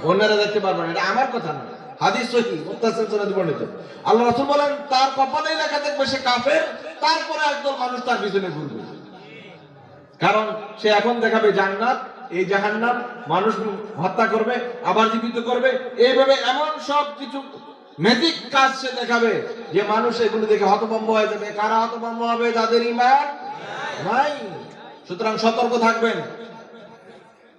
অন্যরা দেখতে পারবে না। এটা আমার কথা না, হাদিস সহিহ মুত্তাসিল সনদে বর্ণিত। আল্লাহ রাসূল বলেন তার কপালেই লেখা থাকবে সে কাফের, তারপরে একদল মানুষ তার পিছনে ঘুরবে। কারণ সে এখন দেখাবে জান্নাত, এই জাহান্নাম, মানুষ হত্যা করবে, আবার জীবিত করবে, এইভাবে এমন সব কিছু ম্যাজিক কাজ সে দেখাবে যে মানুষ এগুলো দেখে হতভম্ব হয়ে যাবে। কারা হতভম্ব হবে? যাদের ঈমান নাই। সুতরাং সতর্ক থাকবেন।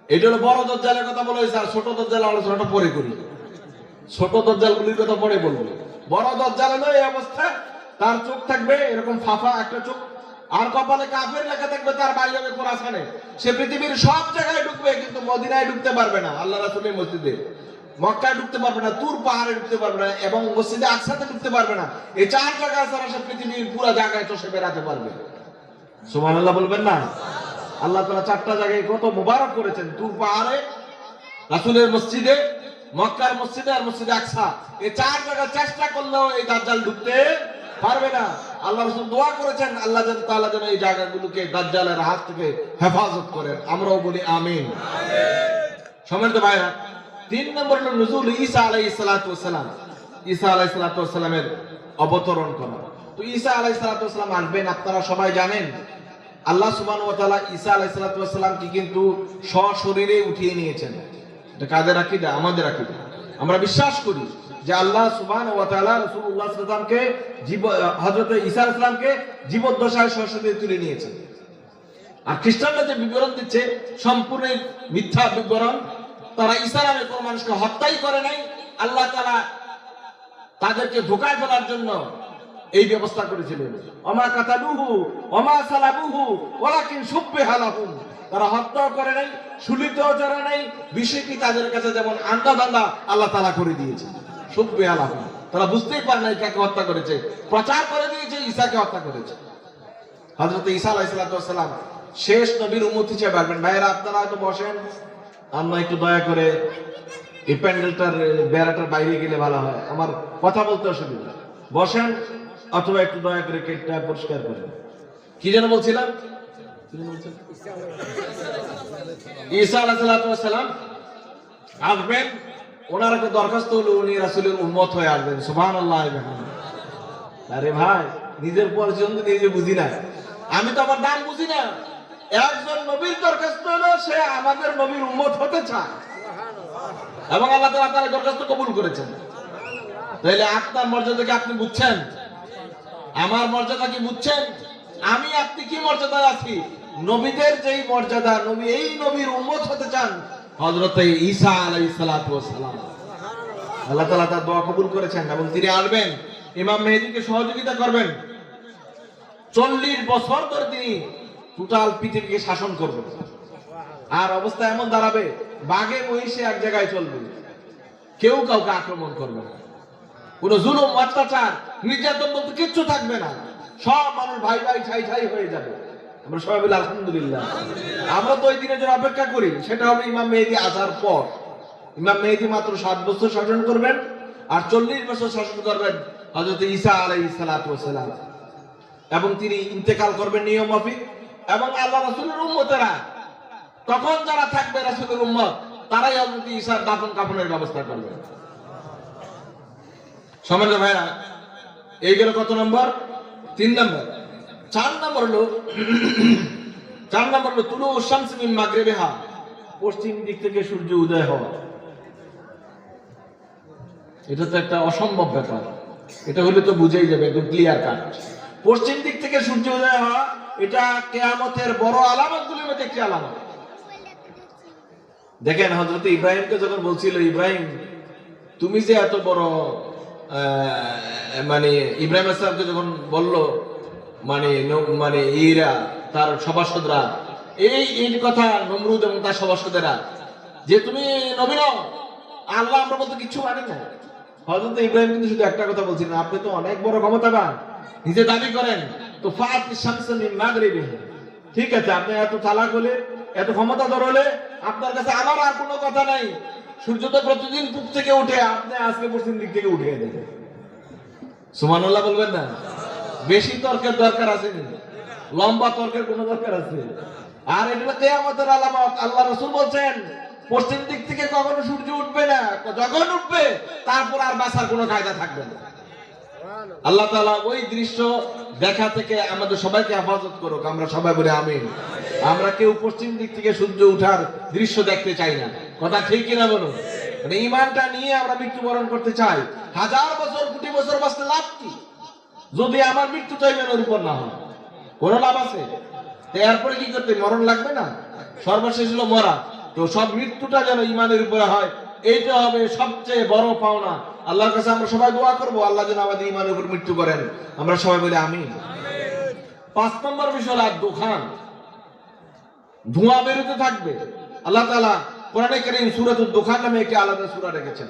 এটা হলো বড় দাজ্জালের কথা বলা হয়েছে, আর ছোট দাজ্জালের আলোচনাটা পরে করি। ছোট দাজ্জালগুলির কথা পরে বলবো। বড় দাজ্জাল হলো এই অবস্থা, তার চোখ থাকবে এরকম ফাফা একটা চোখ, আর কপালে কাফের লেখা থাকবে, তার বাড়ি হবে খোরাসানে। সে পৃথিবীর সব জায়গায় ঢুকবে, কিন্তু মদিনায় ঢুকতে পারবে না, আল্লাহ রাসূলের মসজিদে। মক্কায় ঢুকতে পারবে না, তুর পাহাড়ে ঢুকতে পারবে না, এবং মসজিদে আকসাতে ঢুকতে পারবে না। এই 4 জায়গা ছাড়া সে পৃথিবীর পুরো জায়গায় চষে বেড়াতে পারবে। সুবহানাল্লাহ বলবেন না? আল্লাহ তাআলা 4টা জায়গায় কত মুবারক করেছেন, তুর পাহাড়ে, রাসূলের মসজিদে, মক্কার মসজিদে, আর মসজিদে আকসা। এই 4 জায়গা চেষ্টা করলেও এই দাজ্জাল ঢুকতে পারবে না। আল্লাহ রাসূল দোয়া করেছেন আল্লাহ তাআলা যেন এই জায়গাগুলোকে দাজ্জালের হাত থেকে হেফাজত করেন। আমরাও বলি আমিন। সম্মানিত ভাইরা, 3 নম্বর হলো নুজুল ঈসা আলাইহিস সালাতু ওয়াস সালাম, ঈসা আলাইহিস সালাতু ওয়াস সালামের অবতরণ করা। তো ঈসা আলাইহিস সালাতু ওয়াস সালাম আসবেন, আপনারা সবাই জানেন। আল্লাহ সুবহানাহু ওয়া তাআলা ঈসা আলাইহিস সালাতু ওয়াস সালামকে কিন্তু সশরীরে উঠিয়ে নিয়েছেন। এটা কাদের আকীদা? আমাদের আকীদা। আমরা বিশ্বাস করি যে আল্লাহ সুবহানাহু ওয়া তাআলা রাসূলুল্লাহ সাল্লাল্লাহু আলাইহি ওয়াসাল্লামকে, হযরত ঈসা আলাইহিস সালামকে জীবদ্দশায় সশরীরে তুলে নিয়েছেন। আর খ্রিস্টানরা যে বিবরণ দিচ্ছে সম্পূর্ণ মিথ্যা বিবরণ। তারা ঈসা নামে কোন মানুষকে হত্যাই করে নাই, আল্লাহ তাআলা তাদেরকে ধোঁকায় ফেলার জন্য এই ব্যবস্থা করেছিলেন। ওমা কাতালুহু ওমা সালাবুহু ওয়ালাকিন শুববিহা লাহুম, তারা হত্যাও করে নাই, শুলিতেও চড়ে নাই, বিষয়টি তাদের কাছে যেমন আন্দাধান্দা আল্লাহ তাআলা করে দিয়েছে। শুববিহা লাহুম, তারা বুঝতেই পারে নাই কাকে হত্যা করেছে, প্রচার করে দিয়েছে ঈসাকে হত্যা করেছে। হযরত ঈসা আলাইহিস সালাম শেষ নবীর উম্মত হিসেবে আসবেন। ভাইয়েরা আপনারা তো বসেন, আমরা একটু দয়া করে এই প্যান্ডেলটার বেড়াটার বাইরে গেলে ভালো হয়, আমার কথা বলতে অসুবিধা। বসেন অথবা একটু দয়া করে কেটটা পরিষ্কার করেন। কি যেন বলছিলাম? ঈসা আলাইহিস সালাম আসবেন, ওনার একটা দরখাস্ত হলো উনি রাসূলের উম্মত হয়ে আসবেন। সুবহানাল্লাহ। আরে ভাই, নিজের পরিচয় নিজে বুঝি না, আমি তো আমার নাম বুঝি না। একজন নবীর দরখাস্ত হলো সে আমাদের নবীর উম্মত হতে চায় এবং আল্লাহ তাআলা তার দরখাস্ত কবুল করেছেন। তাহলে আপনার মর্যাদা কি আপনি বুঝছেন? আমার মর্যাদা কি বুঝছেন? আমি আপনি কি মর্যাদায় আছি? নবীদের যেই মর্যাদা, নবী এই নবীর উম্মত হতে চান হযরত ঈসা আলাইহিস সালাম। আল্লাহ তাআলা তার দোয়া কবুল করেছেন এবং তিনি আসবেন, ইমাম মেহেদীকে সহযোগিতা করবেন। 40 বছর ধরে তিনি টোটাল পৃথিবীকে শাসন করবেন। আর অবস্থা এমন দাঁড়াবে, বাঘে মহিষে এক জায়গায় চলবে, কেউ কাউকে আক্রমণ করবে না, কোন জুলুম অত্যাচার নির্যাতন বলতে কিচ্ছু থাকবে না, সব মানুষ ভাই ভাই ঠাই ঠাই হয়ে যাবে। আমরা সবাই বলি আলহামদুলিল্লাহ। আমরা তো ওই দিনের জন্য অপেক্ষা করি, সেটা হবে ইমাম মেহেদী আসার পর। ইমাম মেহেদী মাত্র 7 বছর শাসন করবেন আর 40 বছর শাসন করবেন হযরত ঈসা আলাইহিস সালাম, এবং তিনি ইন্তেকাল করবেন নিয়ম মাফিক। এবং আল্লাহ রাসূলের উম্মতেরা তখন যারা থাকবে, রাসূলের উম্মত, তারাই হযরত ঈসার দাফন কাফনের ব্যবস্থা করবে। সম্মানিত ভাইরা, এই গেল কত নম্বর? 3 নম্বর। 4 নম্বর হলো তুলু শামস মিন মাগরিবিহা, পশ্চিম দিক থেকে সূর্য উদয় হওয়া। এটা তো একটা অসম্ভব ব্যাপার, এটা হলে তো বুঝেই যাবে, একদম ক্লিয়ার কাট। পশ্চিম দিক থেকে সূর্য উদয় হওয়া এটা কিয়ামতের বড় আলামতগুলোর মধ্যে একটি আলামত। দেখেন হযরত ইব্রাহিমকে যখন বলছিল, ইব্রাহিম তুমি যে এত বড়, মানে ইব্রাহিম আলাইহিস সালামকে যখন বলল, মানে ইরা তার সভাসদরা এই কথা, নমরুদ এবং তার সভাসদেরা, যে তুমি নবী নও, আল্লাহ আমরা বলতে কিছু মানি না। হযরত ইব্রাহিম কিন্তু শুধু একটা কথা বলছিলেন, আপনি তো অনেক বড় ক্ষমতাবান, নিজে দাবি করেন, তো ফাতিশ শামস মিন মাগরিবিহা, ঠিক আছে, আপনি এত চালাক হলে, এত ক্ষমতাধর হলে, আপনার কাছে আমার আর কোনো কথা নাই। সূর্য তো প্রতিদিন পূব থেকে উঠে, আপনি আজকে পশ্চিম দিক থেকে উঠিয়ে দেন। সুবহানাল্লাহ বলবেন না? বেশি তর্কের দরকার আছে না, লম্বা তর্কের কোনো দরকার আছে? আর এটা কিয়ামতের আলামত। আল্লাহ রাসূল বলছেন পশ্চিম দিক থেকে কখনো সূর্য উঠবে না, যখন উঠবে তারপর আর বাঁচার কোনো কায়দা থাকবে না। আল্লাহ তাআলা ওই দৃশ্য দেখা থেকে আমাদের সবাইকে হেফাজত করুক। আমরা সবাই বলি আমিন। আমরা কেউ পশ্চিম দিক থেকে সূর্য ওঠার দৃশ্য দেখতে চাই না, কথা ঠিক কিনা বলুন? মানে ঈমানটা নিয়ে আমরা মৃত্যুবরণ করতে চাই। 1000 বছর, কোটি বছর বাঁচতে লাভ কি যদি আমার মৃত্যুটা ঈমানের উপর না হয়? কোনো লাভ আছে? এরপরে কি করতে, মরণ লাগবে না? সর্বশেষ হলো মরা। তো সব মৃত্যুটা যেন ঈমানের উপরে হয়, এইটা হবে সবচেয়ে বড় পাওনা। আল্লাহর কাছে আমরা সবাই দোয়া করব, আল্লাহ যেন আমাদের ঈমানের উপর মৃত্যু করেন। আমরা সবাই বলি আমিন। 5 নম্বর বিষয় হলো দুখান, ধোঁয়া বেরোতে থাকবে। আল্লাহ তাআলা কোরআনে কারীম সূরাতুদ দুখান নামে একটি আলাদা সূরা রেখেছেন।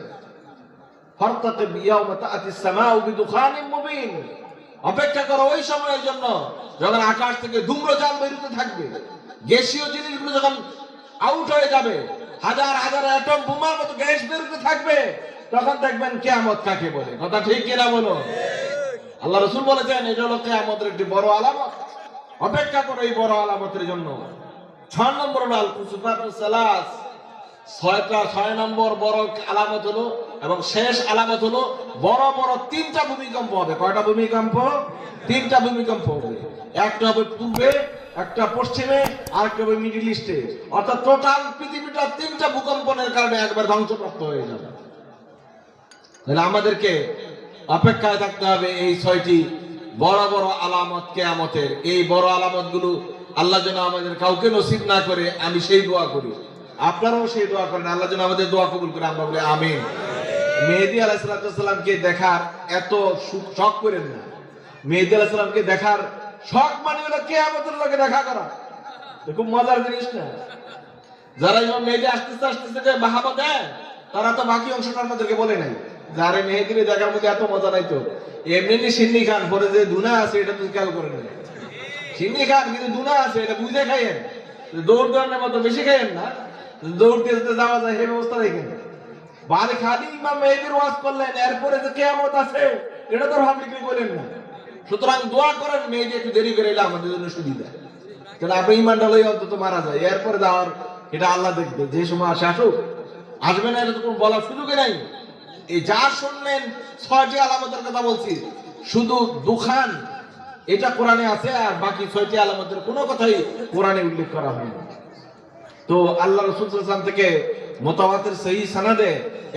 ফারতাকিব ইয়াওমা তা'তিস সামাউ বিদুখানিন মুবিন, অপেক্ষা করো ওই সময়ের জন্য যখন আকাশ থেকে ধূম্রজাল বেরোতে থাকবে, গ্যাসীয় জিনিসগুলো যখন আউট হয়ে যাবে, হাজার হাজার অ্যাটম বোমার মতো গ্যাস বেরোতে থাকবে, তখন দেখবেন কিয়ামত কাকে বলে। কথা ঠিক কিনা বলো? আল্লাহ রাসূল বলেছেন এটা হলো কিয়ামতের একটি বড় আলামত, অপেক্ষা করো এই বড় আলামতের জন্য। 6 নম্বর হলো আল কুসুফাতুস সালাস, 6 নম্বর বড় আলামত হলো এবং শেষ আলামত হলো বড় বড় 3টা ভূমিকম্প হবে। কয়টা ভূমিকম্প? 3টা ভূমিকম্প হবে। একটা হবে পূর্বে, একটা পশ্চিমে, আর একটা হবে মিডল ইস্টে। অর্থাৎ টোটাল পৃথিবীটা 3টা ভূকম্পনের কারণে একবার ধ্বংসপ্রাপ্ত হয়ে যাবে। তাহলে আমাদেরকে অপেক্ষায় থাকতে হবে এই 6টি বড় বড় আলামত কিয়ামতের। এই বড় আলামতগুলো আল্লাহ যেন আমাদের কাউকে নসিব না করে, আমি সেই দোয়া করি, আপনারাও সেই দোয়া করেন, আল্লাহ যেন আমাদের দোয়া কবুল করে। আমরা বলি আমিন। মেহেদী আলাইহিস সালামকে দেখার এত শখ করেন না। মেহেদী আলাইহিস সালামকে দেখার শখ মানে হলো কিয়ামতের লোকে দেখা করা। খুব মজার জিনিস না? যারা ইমাম মেহেদী আসতেছে যে বাহাবা দেয়, তারা তো বাকি অংশটা আমাদেরকে বলে নাই। যারা মেহেদীর দেখার মধ্যে এত মজা নাই তো এমনি সিন্নি খান পরে যে দুনা আছে, এটা তো খেয়াল করে নেই। চিনি খান কিন্তু দুনা আছে, এটা বুঝে খাইয়েন। দৌড় দৌড়ানোর মতো বেশি খাইয়েন না, দৌড়তে যাওয়া যায় সেই ব্যবস্থা দেখেন। বাড়ি খালি ইমাম মেহেদীর ওয়াজ করলেন, এরপরে যে কিয়ামত আছে এটা তো ভাবলিকে বলেন না। সুতরাং দোয়া করেন মেহেদী একটু দেরি করে এলে আমাদের জন্য সুবিধা, তাহলে আপনি ইমানটা লই অন্তত মারা যায়, এরপরে যাওয়ার এটা আল্লাহ দেখবে। যে সময় আসে আসুক, আসবে না এটা তো কোনো বলার সুযোগই নাই। এই যা শুনলেন 6টি আলামতের কথা বলছি, শুধু দুখান এটা কোরআনে আছে, আর বাকি 6টি আলামতের কোনো কথাই কোরআনে উল্লেখ করা হয়নি। তো আল্লাহ রাসূল সাল্লাল্লাহু আলাইহি ওয়াসাল্লাম থেকে মুতাওয়াতির সহিহ সানাদে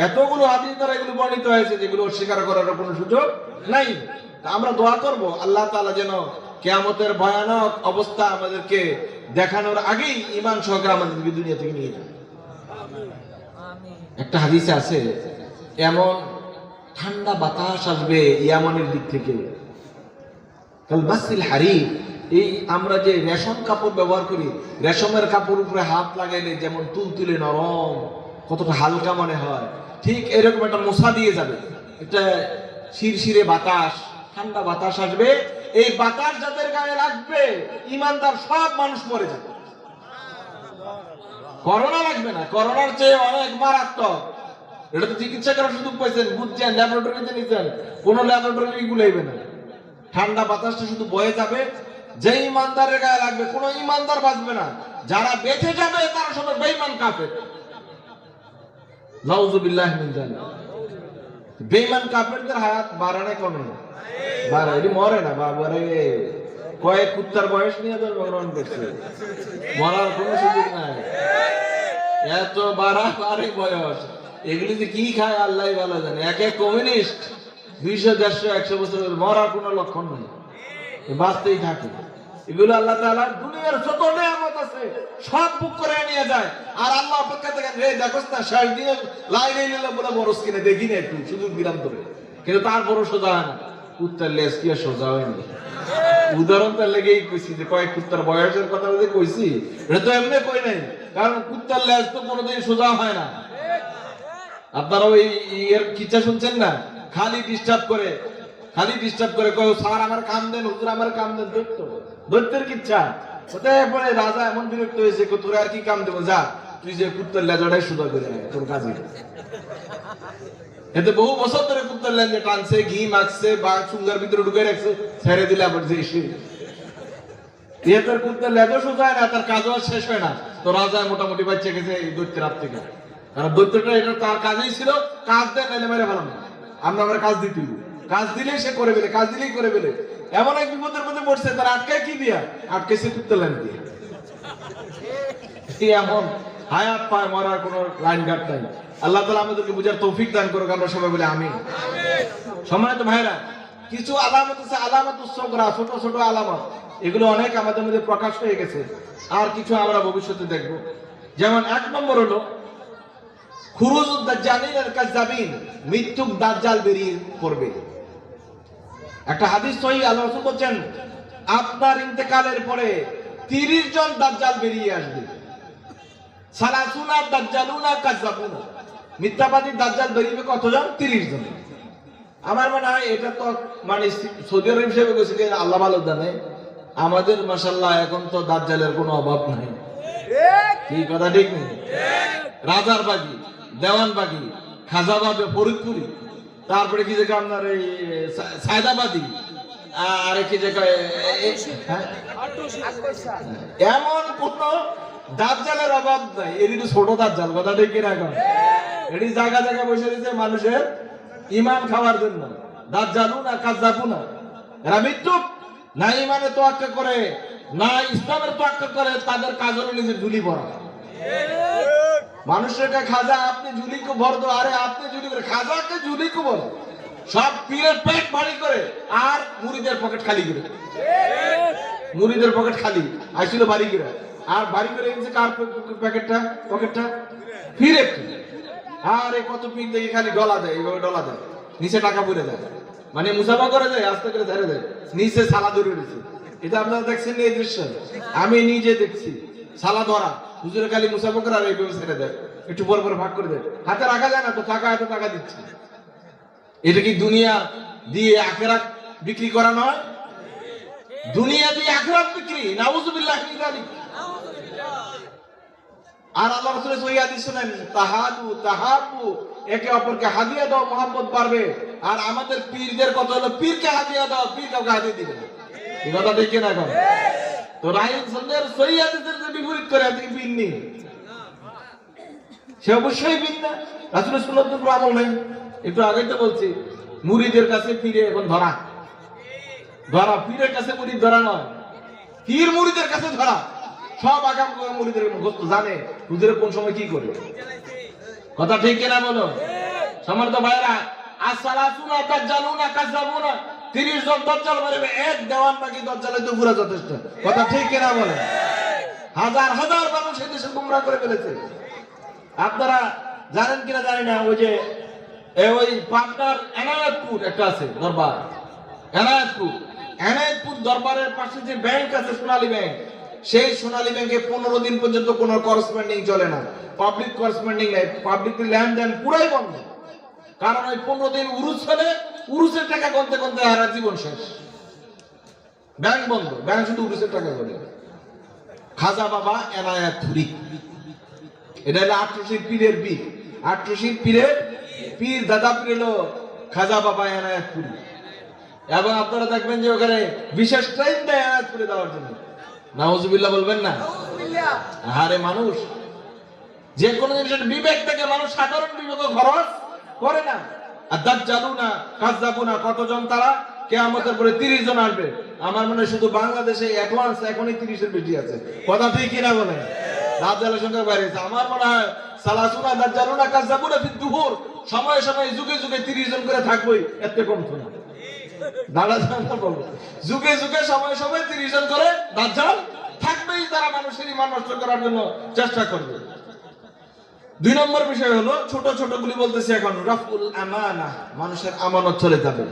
এতগুলো হাদিস দ্বারা এগুলো বর্ণিত হয়েছে যেগুলো অস্বীকার করার কোনো সুযোগ নাই। আমরা দোয়া করব আল্লাহ তাআলা যেন কিয়ামতের ভয়ানক অবস্থা আমাদেরকে দেখানোর আগেই ঈমান সহকারে আমাদের দুনিয়া থেকে নিয়ে যান। একটা হাদিসে আছে, এমন ঠান্ডা বাতাস আসবে ইয়ামানের দিক থেকে, কালবাসিল হারির, এই আমরা যে রেশম কাপড় ব্যবহার করি, রেশমের কাপড় উপরে হাত লাগাইলে যেমন তুলতুলে নরম, কতটা হালকা মনে হয়, ঠিক এরকম একটা মশা দিয়ে যাবে, একটা শিরশিরে বাতাস, ঠান্ডা বাতাস আসবে। এই বাতাস যাদের গায়ে লাগবে ইমানদার সব মানুষ মরে যাবে। করোনা লাগবে না, করোনার চেয়ে অনেক মারাত্মক। এটা তো চিকিৎসা করার সুযোগ পাইছেন, বুঝছেন, ল্যাবরেটরিতে নিচ্ছেন, কোনো ল্যাবরেটরি গুলাইবে না। ঠান্ডা বাতাসটা শুধু বয়ে যাবে, যে ইমানদারের গায়ে লাগবে কোনো ইমানদার বাঁচবে না, যারা বেঁচে যাবে তারা সবাই বেঈমান কাফের। নাউযুবিল্লাহি মিন যালিক। বেঈমান কাফেরদের হায়াত বাড়ানে কমে বাড়ে, এটি মরে না বাবারে। কয়েক কুত্তার বয়স নিয়ে জন্মগ্রহণ করছে, মরার কোনো সুযোগ নাই, এত বাড়াবাড়ি বয়স। এগুলি যে কি খায় আল্লাহ ভালো জানে। এক এক কমিউনিস্ট 200, 150, 100 বছর মরার কোনো লক্ষণ নেই, বাঁচতেই থাকে। এগুলো আল্লাহ তাআলার দুনিয়ার যত নিয়ামত আছে সব বুক করে নিয়ে যায়, আর আল্লাহ অপেক্ষা থাকেন, রে দেখোস না শেষ দিনে লাই লাইলা বলে বরস কিনে দেখি না একটু সুযোগ বিরাম করে, কিন্তু তারপরও সোজা হয় না। কুত্তার লেজ কি আর সোজা হয়নি? উদাহরণ তার লেগেই কইছি যে কয়েক কুত্তার বয়সের কথা বলে কইছি, এটা তো এমনি কই নাই, কারণ কুত্তার লেজ তো কোনোদিন সোজা হয় না। আপনারা ওই এর কিচ্ছা শুনছেন না, খালি ডিস্টার্ব করে, খালি ডিস্টার্ব করে, কয় স্যার আমার কাম দেন, হুজুর আমার কাম দেন, দৈত্য দৈত্যের কিচ্ছা। তারপরে রাজা এমন বিরক্ত হয়েছে, তোর আর কি কাম দেবো, যা তুই যে কুত্তার লেজাটাই সোজা করে তোর কাজে। এতে বহু বছর ধরে কুত্তার লেজে টানছে, ঘি মাখছে বা সুঙ্গার ভিতরে ঢুকে রাখছে, ছেড়ে দিলে আবার যে তোর কুত্তার লেজও সোজা হয় না, তার কাজও আর শেষ হয় না। তো রাজা মোটামুটি বাচ্চা গেছে এই দৈত্যের হাত থেকে, কারণ দৈত্যটা এটা তার কাজেই ছিল, কাজ দেয় নাইলে মেরে ভালো না, আমরা আমার কাজ দিতে, কাজ দিলেই সে করে ফেলে, কাজ দিলেই করে ফেলে। এমন এক বিপদের মধ্যে পড়ছে, তার আটকায় কি দিয়া, আটকেছে কুত্তার লাইন দিয়ে। এমন হায়াত পায়, মরার কোন লাইন ঘাট নাই। আল্লাহ তাআলা আমাদেরকে বুঝার তৌফিক দান করুক, আমরা সবাই বলে আমিন। সম্মানিত ভাইরা, কিছু আলামত আছে, আলামাতুস সুগরা, ছোট ছোট আলামত, এগুলো অনেক আমাদের মধ্যে প্রকাশ হয়ে গেছে, আর কিছু আমরা ভবিষ্যতে দেখব। যেমন 1 নম্বর হলো খুরুজুদ দাজ্জালিন আল কাযাবিন, মৃত্যুক দাজ্জাল বেরিয়ে পড়বে। একটা হাদিস সহিহ, আল্লাহ রাসূল বলেন আপনার ইন্তেকালের পরে 30 জন দাজ্জাল বেরিয়ে আসবে। সালাসুনা দাজ্জালুনা কাযাবুনা, মিথ্যাবাদী দাজ্জাল বেরিয়ে কতজন? 30 জন। আমার মনে হয় এটা তো মানে সৌদি আরব হিসেবে গেছে, আল্লাহ ভালো জানে, আমাদের মাশাআল্লাহ এখন তো দাজ্জালের কোনো অভাব নাই। কি কথা ঠিক নেই? রাজার বাগি, দেওয়ান বাগি, খাজাবাদে, ফরিদপুরি, তারপরে কি যে আপনার এই সায়দাবাদী, আর কি যে এমন কোন দাজ্জালের অভাব নাই। এটি তো ছোট দাজ্জাল, কথা ঠিক কিনা? এখন এটি জায়গা জায়গা বসে দিয়েছে মানুষের ইমান খাওয়ার জন্য। দাজ্জালুনা কাযাবুনা, এরা মৃত্যুক না ইমানে তোয়াক্কা করে না ইসলামের তোয়াক্কা করে, তাদের কাজ হলো নিজের ঝুলি ভরা। মানুষের খাজা আপনি ঝুলি কো ভর দো, আরে আপনি ঝুলি করে, খাজাকে ঝুলি কো বল, সব পীরের পেট ভারী করে আর মুরিদের পকেট খালি করে। মুরিদের পকেট খালি আইছিল বাড়ি করে, আর বাড়ি করে এনেছে কার প্যাকেটটা, পকেটটা পীরের। আর এই কত পীর দেখে খালি ডলা দেয়, এইভাবে ডলা দেয়, নিচে টাকা পড়ে যায়, মানে মুসাফা করে দেয়, আস্তে করে ধরে দেয়, নিচে সালা ধরে রয়েছে। এটা আপনারা দেখছেন এই দৃশ্য? আমি নিজে দেখছি, সালা ধরা, হুজুরে খালি মুসাফা করে আর এইভাবে ছেড়ে দেয়, একটু পর পর ভাগ করে দেয়, হাতে রাখা যায় না তো, টাকা এত টাকা দিচ্ছে। এটা কি দুনিয়া দিয়ে আখেরাত বিক্রি করা নয়? দুনিয়াতে আখিরাত বিক্রি, নাউযুবিল্লাহি মিন যালিক। আর আল্লাহ রাসূলের সহিহ হাদিস শুনেন, তাহাদু তাহাবু, একে অপরকে হাদিয়া দাও, মহব্বত বাড়বে। আর আমাদের পীরদের কথা হলো, পীরকে হাদিয়া দাও, পীর কাউকে হাদিয়া দিবে না। এই কথা ঠিক কিনা এখন? তো রাসূল সাল্লাল্লাহু সহিহ হাদিসের যে বিপরীত করে আপনি পীর নেই, সে অবশ্যই পীর না, রাসূলের সুন্নাতের উপর আমল নেই। একটু আগেই তো বলছি, মুরিদের কাছে পীরে এখন ধরা, পীরের কাছে মুরিদ ধরা নয়, পীর মুরিদের কাছে ধরা। সব আগাম মুরিদের গোস্ত জানে হুজুরে কোন সময় কি করে। কথা ঠিক কিনা বলো? সম্মানিত ভাইরা, আসসালাতুনা তাজালুনা কাযাবুনা, 30 জন দাজ্জাল মারবে, এক দেওয়ান নাকি দাজ্জালে তো পুরা যথেষ্ট। কথা ঠিক কিনা বলে? হাজার হাজার মানুষ এই দেশে গুমরাহ করে ফেলেছে। আপনারা জানেন কিনা জানি না, ওই যে ওই পাবনার এনায়েতপুর একটা আছে দরবার, এনায়েতপুর দরবারের পাশে যে ব্যাংক আছে সোনালী ব্যাংক, সেই সোনালী ব্যাংকে 15 দিন পর্যন্ত কোনো করেসপন্ডিং চলে না, পাবলিক করেসপন্ডিং নাই, পাবলিক লেনদেন পুরাই বন্ধ। কারণ ওই 15 দিন উরুস হলে উরুসের টাকা গুনতে গুনতে হারা জীবন শেষ, ব্যাংক বন্ধ, ব্যাংক শুধু উরুসের টাকা গুনে। খাজা বাবা এনায়েতপুরি, এটা হলো ৮৮০ পীরের পীর, ৮৮০ পীরের পীর, দাদা পীর হলো খাজা বাবা এনায়েতপুরি। এবং আপনারা দেখবেন যে ওখানে বিশেষ ট্রেন দেয় এনায়েতপুরে দেওয়ার জন্য। নাউজুবিল্লাহ বলবেন না? আরে মানুষ যে কোনো জিনিসের বিবেক থেকে মানুষ সাধারণ বিবেক খরচ করে না। আর দাজ্জালুনা কাযাবুনা, কতজন তারা? কিয়ামতের পরে 30 জন আসবে। আমার মনে হয় শুধু বাংলাদেশে অ্যাডভান্স এখনই 30-এর বেশি আছে। কথা ঠিক কিনা বলেন? দাজ্জালের সংখ্যা বেড়েছে। আমার মনে হয় সালাসুনা দাজ্জালুনা কাযাবুনা ফিদ দুহুর, সময়ে সময়ে যুগে যুগে 30 জন করে থাকবেই, এতে কম তো না। যুগে যুগে সময়ে সময়ে 30 জন করে দাজ্জাল থাকবেই, তারা মানুষের ঈমান নষ্ট করার জন্য চেষ্টা করবে। 2 নম্বর বিষয় হলো, ছোট ছোট গুলি বলতেছি এখন, রাফউল আমানা, মানুষের আমানত চলে যাবে।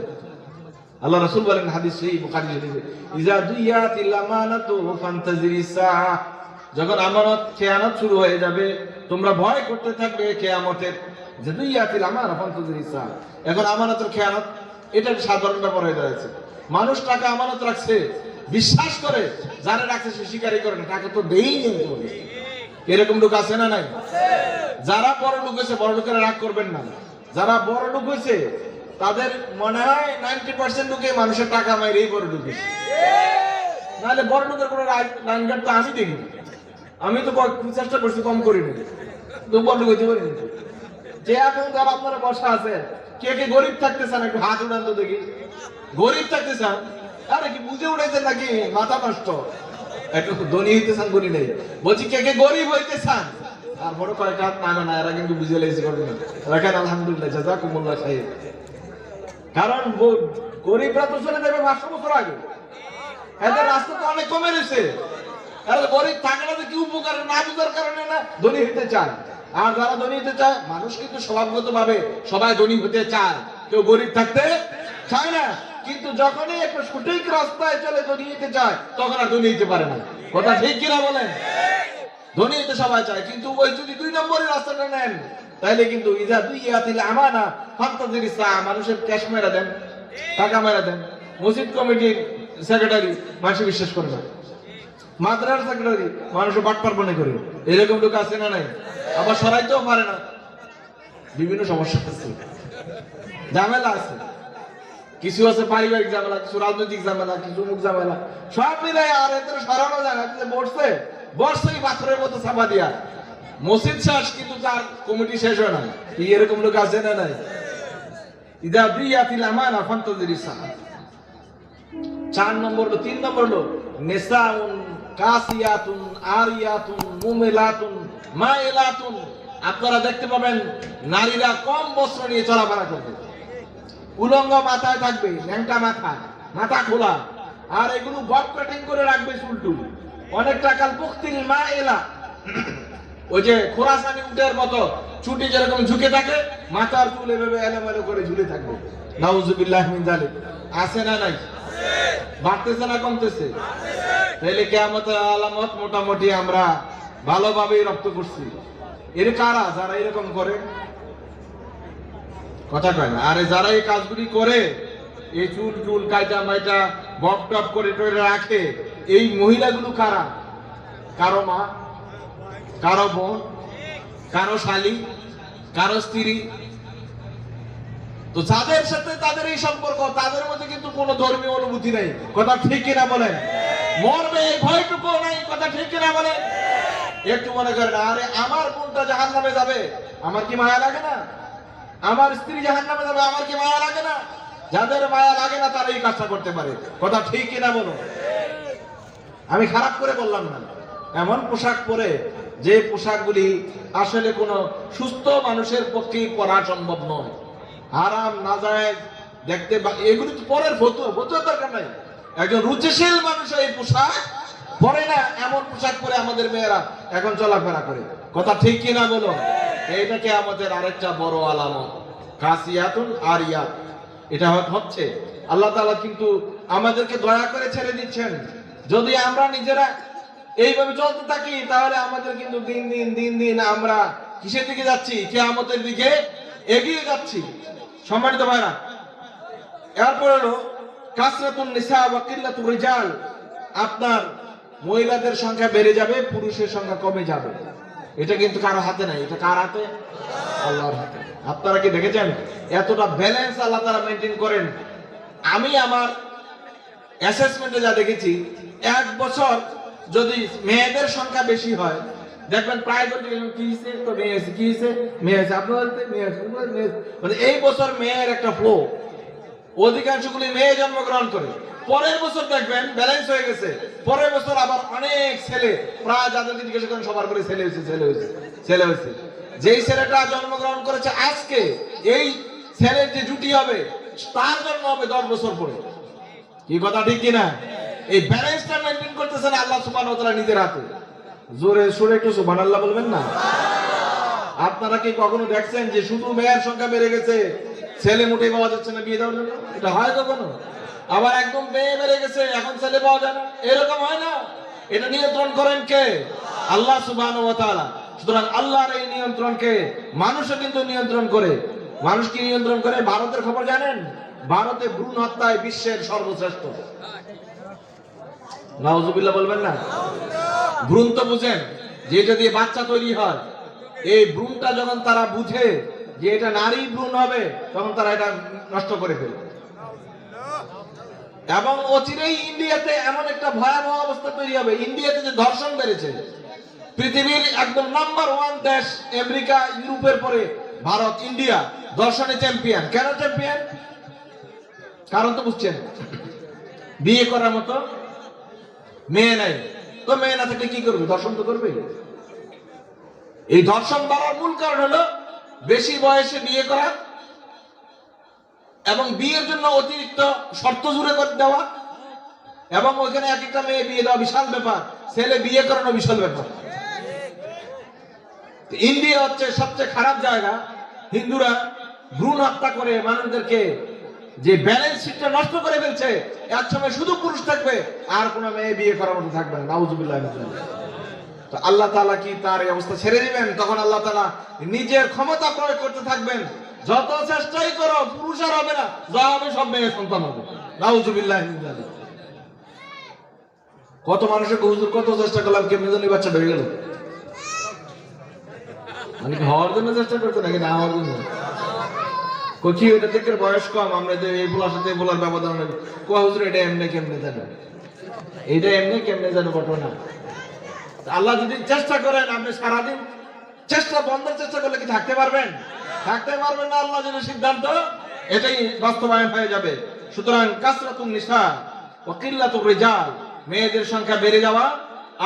আল্লাহ রাসূল বলেন হাদিস সহিহ বুখারী শরীফে, ইজা দুইয়াতিল আমানাতু ফান্তাজিরিস সাআ, যখন আমানত খেয়ানত শুরু হয়ে যাবে তোমরা ভয় করতে থাকবে কিয়ামতের। যে দুইয়াতিল আমানা ফান্তাজিরিস সাআ, এখন আমানতের খেয়ানত এটা সাধারণ ব্যাপার হয়ে দাঁড়িয়েছে। মানুষ টাকা আমানত রাখছে, বিশ্বাস করে, যারা রাখছে সে স্বীকারই করে না, টাকা তো দেই নেই। এরকম লোক আছে না নাই? যারা বড় লোক হয়েছে, বড় লোকেরা রাগ করবেন না, যারা বড় লোক হয়েছে তাদের মনে হয় 90% লোকে মানুষের টাকা মাইরেই বড় লোক হয়েছে। নাহলে বড় লোকের কোনো রানঘাট তো আমি দেখি, আমি তো চেষ্টা করছি কম করিনি, তো বড় লোক হইতে পারিনি। যে এখন যারা আপনারা বসা আছে, কে কে গরিব থাকতে চান? একটু হাত উঠান তো দেখি। গরিব থাকতে চান? আরে কি বুঝে উঠেছেন নাকি? মাথা নষ্ট। একটু ধনী হইতে চান? বলি নেই, বলছি কে কে গরিব হইতে চান? আর বড় কয়েকটা হাত না না, এরা কিন্তু বুঝে লেগেছে করবে না। রাখেন আলহামদুলিল্লাহ, জাযাকুমুল্লাহ খাইর। কারণ গরিবরা তো চলে যাবে 500 বছর আগে, এদের রাস্তা তো অনেক কমে গেছে। আর গরিব থাকে না, কি উপকার না বুঝার কারণে না ধনী হইতে চায়। আর যারা ধনী হতে চায়, মানুষ কিন্তু স্বভাবগত ভাবে সবাই ধনী হতে চায়, কেউ গরিব থাকতে চায় না। কিন্তু যখনই একটা সঠিক রাস্তায় চলে ধনী হতে চায়, তখন আর ধনী হতে পারে না। কথা ঠিক কিনা বলেন? ধনী হতে সবাই চায়, কিন্তু ওই যদি 2 নম্বরের রাস্তাটা নেন, তাহলে কিন্তু ইজা দুইয়াতিল আমানা ফান্তাজিরিস সাআ, মানুষের ক্যাশ মেরা দেন, টাকা মেরা দেন। মসজিদ কমিটির সেক্রেটারি মানুষ বিশ্বাস করে না, মাদ্রাসার সেক্রেটারি মানুষ বাটপার মনে করে। এরকম লোক আছে না নাই? আবার সরাইতেও পারে না, বিভিন্ন সমস্যা আছে, ঝামেলা আছে। কিছু আছে পারিবারিক ঝামেলা, কিছু রাজনৈতিক ঝামেলা, কিছু মুখ ঝামেলা, সব মিলাই আর এত সরানো যায় না। বসছেই পাথরের মতো চাপা দিয়া, মসজিদ শেষ কিন্তু তার কমিটি শেষ হয় না। এরকম লোক আছে না নাই? ইদা দুইয়াতিল আমানা ফান্তাজিরিস সাআ। 4 নম্বর হলো, 3 নম্বর হলো নিসাউন কাসিয়াতুন আরিয়াতুন মুমিলাতুন মাইলাতুন। আপনারা দেখতে পাবেন নারীরা কম বস্ত্র নিয়ে চলাফেরা করবে, উলঙ্গ মাথায় থাকবে, ন্যাংটা মাথা, মাথা খোলা, আর এগুলো বব কাটিং করে রাখবে চুলটুল অনেকটা। কাল পুক্তিল মাইলা, ওই যে খোরাসানি উটের মতো ছুটি যেরকম ঝুঁকে থাকে, মাথার চুল এভাবে এলোমেলো করে ঝুলে থাকবে। নাউজুবিল্লাহ মিন যালিক। আছে না নাই? বাড়তেছে না কমতেছে? তাহলে কিয়ামতের আলামত মোটামুটি আমরা ভালোভাবেই রপ্ত করছি। এর কারা? যারা এরকম করে, কথা কয় না। আরে যারা এই কাজগুলি করে, এই চুল চুল কাইটা মাইটা বক টপ করে টরে রাখে, এই মহিলাগুলো কারা? কারো মা, কারো বোন, কারো শালী, কারো স্ত্রী। তো যাদের সাথে তাদের এই সম্পর্ক, তাদের মধ্যে কিন্তু কোনো ধর্মীয় অনুভূতি নেই। কথা ঠিক কিনা বলেন? মরবে এই ভয়টুকু নাই। কথা ঠিক কিনা বলেন? একটু মনে করেন, আরে আমার বোনটা জাহান্নামে যাবে, আমার কি মায়া লাগে না? আমার স্ত্রী জাহান্নামে যাবে, আমার কি মায়া লাগে না? যাদের মায়া লাগে না তারা এই কাজটা করতে পারে। কথা ঠিক কিনা বলো? আমি খারাপ করে বললাম না। এমন পোশাক পরে যে পোশাকগুলি আসলে কোনো সুস্থ মানুষের পক্ষে পরা সম্ভব নয়, হারাম নাজায়েজ দেখতে, এগুলি তো পরের ফতুয়া দরকার নাই। একজন রুচিশীল মানুষ এই পোশাক পরে না, এমন পোশাক পরে আমাদের মেয়েরা এখন চলাফেরা করে। কথা ঠিক কিনা বলো? এইটাকে আমাদের আরেকটা বড় আলামত, কাসিয়াতুন আরিয়াত। এটা হচ্ছে আল্লাহ তাআলা কিন্তু আমাদেরকে দয়া করে ছেড়ে দিচ্ছেন। যদি আমরা নিজেরা এইভাবে চলতে থাকি তাহলে আমাদের কিন্তু দিন দিন আমরা কিসের দিকে যাচ্ছি? কিয়ামতের দিকে এগিয়ে যাচ্ছি। সম্মানিত ভাইরা, এরপর হলো কাসরাতুন নিসা ওয়া কিল্লাতুর রিজাল। আপনার মহিলাদের সংখ্যা বেড়ে যাবে, পুরুষের সংখ্যা কমে যাবে। এটা কিন্তু কারো হাতে নাই। এটা কার হাতে? আল্লাহর হাতে। আপনারা কি দেখেছেন এতটা ব্যালেন্স আল্লাহ তাআলা মেইনটেইন করেন? আমি আমার অ্যাসেসমেন্টে যা দেখেছি, এক বছর যদি মেয়েদের সংখ্যা বেশি হয়, দেখবেন প্রায় কি হয়েছে, তো মেয়ে আছে, কি হয়েছে, মেয়ে আছে, আপনার মেয়ে আছে, মানে এই বছর মেয়ের একটা ফ্লো, অধিকাংশগুলি মেয়ে জন্মগ্রহণ করে। পরের বছর দেখবেন ব্যালেন্স হয়ে গেছে, পরের বছর আবার অনেক ছেলে, প্রায় যাদেরকে জিজ্ঞেস করেন সবার করে ছেলে হয়েছে। যেই ছেলেটা জন্মগ্রহণ করেছে আজকে, এই ছেলের যে জুটি হবে তার জন্ম হবে 10 বছর পরে। কি কথা ঠিক কিনা? এই ব্যালেন্সটা মেইনটেইন করতেছেন আল্লাহ সুবহানাহু ওয়া তাআলা নিজের হাতে। জোরে সুরে একটু সুবহানাল্লাহ বলবেন না? আপনারা কি কখনো দেখছেন যে শুধু মেয়ের সংখ্যা বেড়ে গেছে, ছেলে মোটেই পাওয়া যাচ্ছে না বিয়ে দেওয়ার জন্য? এটা হয় কখনো? আবার একদম মেয়ে বেড়ে গেছে, এখন ছেলে পাওয়া যায় না, এরকম হয় না। এটা নিয়ন্ত্রণ করেন কে? আল্লাহ সুবহানাহু ওয়া তাআলা। সুতরাং আল্লাহর এই নিয়ন্ত্রণকে মানুষও কিন্তু নিয়ন্ত্রণ করে। মানুষ কি নিয়ন্ত্রণ করে? ভারতের খবর জানেন? ভারতে ভ্রূণ হত্যায় বিশ্বের সর্বশ্রেষ্ঠ। নাউজুবিল্লাহ বলবেন না? ভ্রূণ তো বুঝেন, যেটা দিয়ে বাচ্চা তৈরি হয়। এই ভ্রূণটা যখন তারা বুঝে যে এটা নারী ভ্রূণ হবে, তখন তারা এটা নষ্ট করে ফেলে। এবং অচিরেই ইন্ডিয়াতে এমন একটা ভয়াবহ অবস্থা তৈরি হবে। ইন্ডিয়াতে যে ধর্ষণ বেড়েছে, পৃথিবীর একদম নাম্বার 1 দেশ, আমেরিকা ইউরোপের পরে ভারত, ইন্ডিয়া ধর্ষণে চ্যাম্পিয়ন। কেন চ্যাম্পিয়ন? কারণ তো বুঝছেন, বিয়ে করার মতো মেয়ে নাই। তো মেয়ে না থাকলে কি করবে? ধর্ষণ তো করবে। এই ধর্ষণ বাড়ার মূল কারণ হলো বেশি বয়সে বিয়ে করা এবং বিয়ের জন্য অতিরিক্ত শর্ত জুড়ে করে দেওয়া, এবং ওইখানে এক একটা মেয়ে বিয়ে দেওয়া বিশাল ব্যাপার, ছেলে বিয়ে করানো বিশাল ব্যাপার। ইন্ডিয়া হচ্ছে সবচেয়ে খারাপ জায়গা। হিন্দুরা ভ্রূণ হত্যা করে মানুষদেরকে যে ব্যালেন্স শিটটা নষ্ট করে ফেলছে। এক সময় শুধু পুরুষ থাকবে, আর কোনো মেয়ে বিয়ে করার মতো থাকবে না। নাউজুবিল্লাহ। তো আল্লাহ তাআলা কি তার এই অবস্থা ছেড়ে দিবেন? তখন আল্লাহ তাআলা নিজের ক্ষমতা প্রয়োগ করতে থাকবেন। যত চেষ্টাই করো, পুরুষ আর হবে না, যা হবে সব মেয়ে সন্তান হবে। নাউজুবিল্লাহ। কত মানুষের হুজুর কত চেষ্টা করলাম, কেমনে জানি বাচ্চা বেড়ে গেল। মানে হওয়ার জন্য চেষ্টা করতে নাকি না হওয়ার জন্য? কি ওটা দেখে বয়স কম, আমরা এই বলার সাথে বলার ব্যবধান নেই। হুজুর এটা এমনি কেমনে জানো, এটা এমনি কেমনে জানো ঘটনা। আল্লাহ যদি চেষ্টা করেন, আপনি সারাদিন চেষ্টা বন্ধের চেষ্টা করলে কি থাকতে পারবেন? থাকতে পারবেন না। আল্লাহ যদি সিদ্ধান্ত, এটাই বাস্তবায়ন হয়ে যাবে। সুতরাং কাসরাতুন নিসা ওয়া কিল্লাতুর রিজাল, মেয়েদের সংখ্যা বেড়ে যাওয়া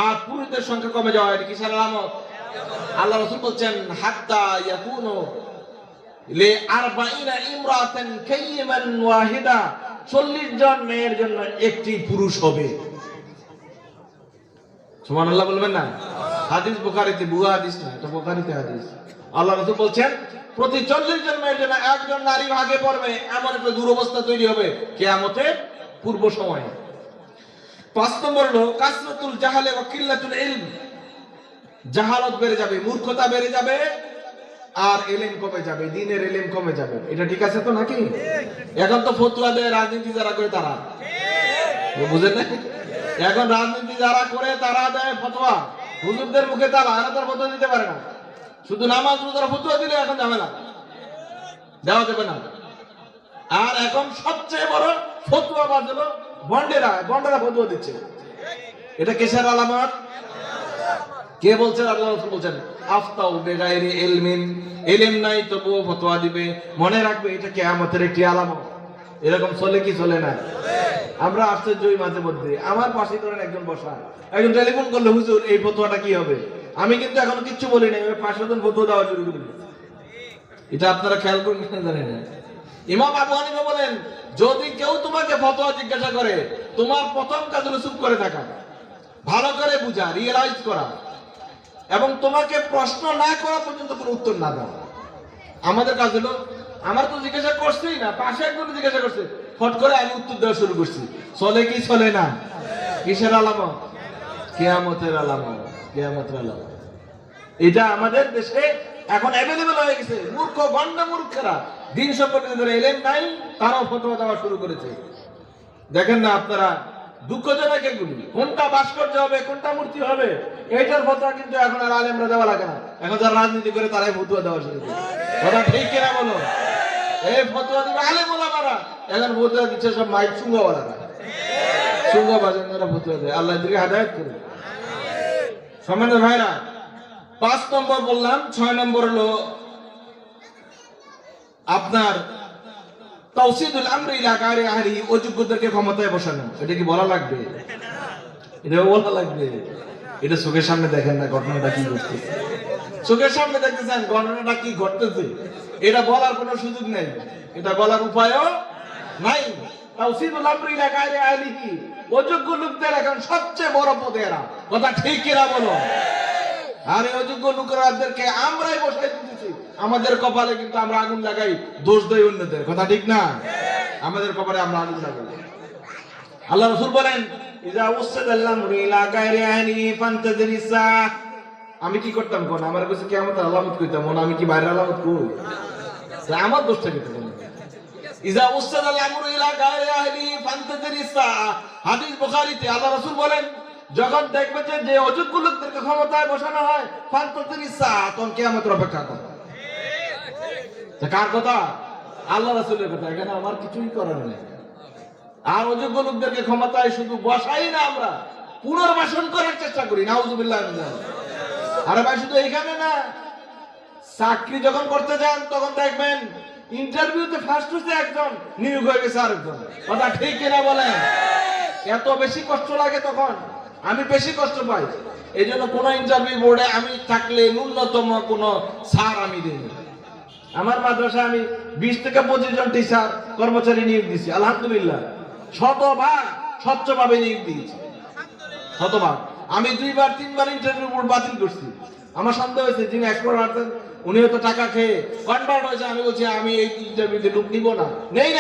আর পুরুষদের সংখ্যা কমে যাওয়া, এটা কিসের আলামত? আল্লাহ রাসূল বলছেন হাত্তা ইয়াকুনু লি 40 ইমরাতান কাইয়িমান ওয়াহিদা, 40 জন মেয়ের জন্য একটি পুরুষ হবে। সুবহানাল্লাহ বলবেন না? হাদিস বুখারীতে, বুয়া হাদিস না, এটা বুখারীতে হাদিস। আল্লাহ রাসূল বলছেন প্রতি 40 জন মেয়ের জন্য একজন নারী ভাগে পড়বে। এমন একটা দুরবস্থা তৈরি হবে কিয়ামতের পূর্ব সময়ে। 5 নম্বর হলো কাসরাতুল জাহালে ওয়া কিল্লাতুল ইলম, জাহালত বেড়ে যাবে, মূর্খতা বেড়ে যাবে আর এলেম কমে যাবে, দিনের এলেম কমে যাবে। এটা ঠিক আছে তো নাকি? এখন তো ফতুয়া দেয় রাজনীতি যারা করে তারা, বুঝেন না? এখন রাজনীতি যারা করে তারা দেয় ফতোয়া, হুজুরদের মুখে তালা, এরা তার ফতোয়া দিতে পারে না। শুধু নামাজ রোজার ফতোয়া দিলে এখন ঝামেলা, দেওয়া যাবে না। আর এখন সবচেয়ে বড় ফতোয়া বাজলো বন্ডেরা ফতোয়া দিচ্ছে। এটা কিসের আলামত? কে বলছেন? আল্লাহ রাসূল বলছেন আফতাউ বিগাইরি ইলমিন, ইলম নাই তবুও ফতোয়া দিবে। মনে রাখবে এটা কিয়ামতের একটি আলামত। এরকম চলে কি চলে না? আমরা আশ্চর্যই মাঝে মধ্যে। আমার পাশে ধরেন একজন বসা, একজন টেলিফোন করলে হুজুর এই ফতোয়াটা কি হবে? আমি কিন্তু এখনো কিচ্ছু বলি নাই, 500 জন ফতোয়া দেওয়া শুরু করে দিয়েছে। এটা আপনারা খেয়াল করুন, জানেন না? ইমাম আবু হানিফা বলেন যদি কেউ তোমাকে ফতোয়া জিজ্ঞাসা করে, তোমার প্রথম কাজ হলো চুপ করে থাকা, ভালো করে বুঝা, রিয়েলাইজ করা, এবং তোমাকে প্রশ্ন না করা পর্যন্ত কোনো উত্তর না দাও। আমাদের কাজ হলো, আমার তো জিজ্ঞাসা করছেই না, পাশে একজন জিজ্ঞাসা করছে, ফট করে আমি উত্তর দেওয়া শুরু করছি। চলে কি চলে না? কিসের আলামত? কিয়ামতের আলামত, কিয়ামতের আলামত। এটা আমাদের দেশে এখন অ্যাভেলেবল হয়ে গেছে। মূর্খ গন্ডা মূর্খেরা, দিন সম্পর্কে যারা এলেম নাই তারাও ফতোয়া দেওয়া শুরু করেছে। দেখেন না আপনারা, দুঃখজনক এগুলি। কোনটা ভাস্কর্য হবে, কোনটা মূর্তি হবে, এইটার ফতোয়া কিন্তু এখন আর আলেমরা দেওয়া লাগে না। এখন যারা রাজনীতি করে তারাই ফতোয়া দেওয়া শুরু করে। কথা ঠিক কিনা বলো? এই ফতোয়া দিবে আলেম ওলামারা, এখন ফতোয়া দিচ্ছে সব মাইক সুঙ্গওয়ালারা, সুঙ্গবাজানরা ফতোয়া দেয়। আল্লাহ এদেরকে হেদায়েত করুন। সম্মানিত ভাইরা, 5 নম্বর বললাম। 6 নম্বর হলো আপনার তাওসীদুল আমরি ইলা গায়রি আহলি, অযোগ্যদেরকে ক্ষমতায় বসানো। এটা কি বলা লাগবে? এটা বলা লাগবে? এটা চোখের সামনে দেখেন না ঘটনাটা কি ঘটতেছে, চোখের সামনে দেখতেছেন ঘটনাটা কি ঘটতেছে, এটা বলার কোনো সুযোগ নেই, এটা বলার উপায়ও নাই। তাওসীদুল আমরি ইলা গায়রি আহলি, অযোগ্য লোকদের এখন সবচেয়ে বড় পদে এরা। কথা ঠিক কিনা বলো? আর এই অযোগ্য লোকেরাদেরকে আমরাই বসাই দিতেছি। আমাদের কপালে কিন্তু আমরা আগুন লাগাই, দোষ দেই অন্যদের। কথা ঠিক না? আমাদের কপালে আমরা আগুন লাগাই। আল্লাহ রাসূল বলেন ইজা উসসাদাল আমরু ইলা গায়রি আহলি ফান্তাজির সাআহ। আমি কি করতাম কোন? আমার কাছে কিয়ামতের আলামত কইতাম, আমি কি বাইরের আলামত কই? আমার দোষটা কি? ইজা উসসাদাল আমরু ইলা গায়রি আহলি ফান্তাজির সাআহ। হাদিস বুখারীতে আল্লাহ রাসূল বলেন যখন দেখবে যে অযোগ্য লোকদেরকে ক্ষমতায় বসানো হয়, ফান্তাজির সাআহ, তখন কিয়ামতের অপেক্ষা করো। কার কথা? আল্লাহ রাসূলের কথা। এখানে আমার কিছুই করার নেই। আর অযোগ্য লোকদেরকে ক্ষমতায় শুধু বসাই না, আমরা পুনর্বাসন করার চেষ্টা করি। নাউজুবিল্লাহ। আরে ভাই, শুধু এখানে না, চাকরি যখন করতে যান তখন দেখবেন ইন্টারভিউতে ফার্স্ট হচ্ছে একজন, নিয়োগ হয়ে গেছে আরেকজন। কথা ঠিক কিনা বলেন? এত বেশি কষ্ট লাগে তখন, আমি বেশি কষ্ট পাই। এই জন্য কোন ইন্টারভিউ বোর্ডে আমি থাকলে ন্যূনতম কোন ছাড় আমি দিই। আমার মাদ্রাসায় আমি 20 থেকে 25 জন টিচার কর্মচারী নিয়োগ দিচ্ছি, আলহামদুলিল্লাহ। শতভাগ স্বচ্ছভাবে নিয়োগ দিয়েছি, শতভাগ। আমি 2বার 3বার ইন্টারভিউ বোর্ড বাতিল করছি। আমার সন্দেহ হয়েছে যিনি এক্সপার্ট আছেন উনি হয়তো টাকা খেয়ে কনভার্ট হয়েছে। আমি বলছি আমি এই ইন্টারভিউতে লোক নিব না। নেই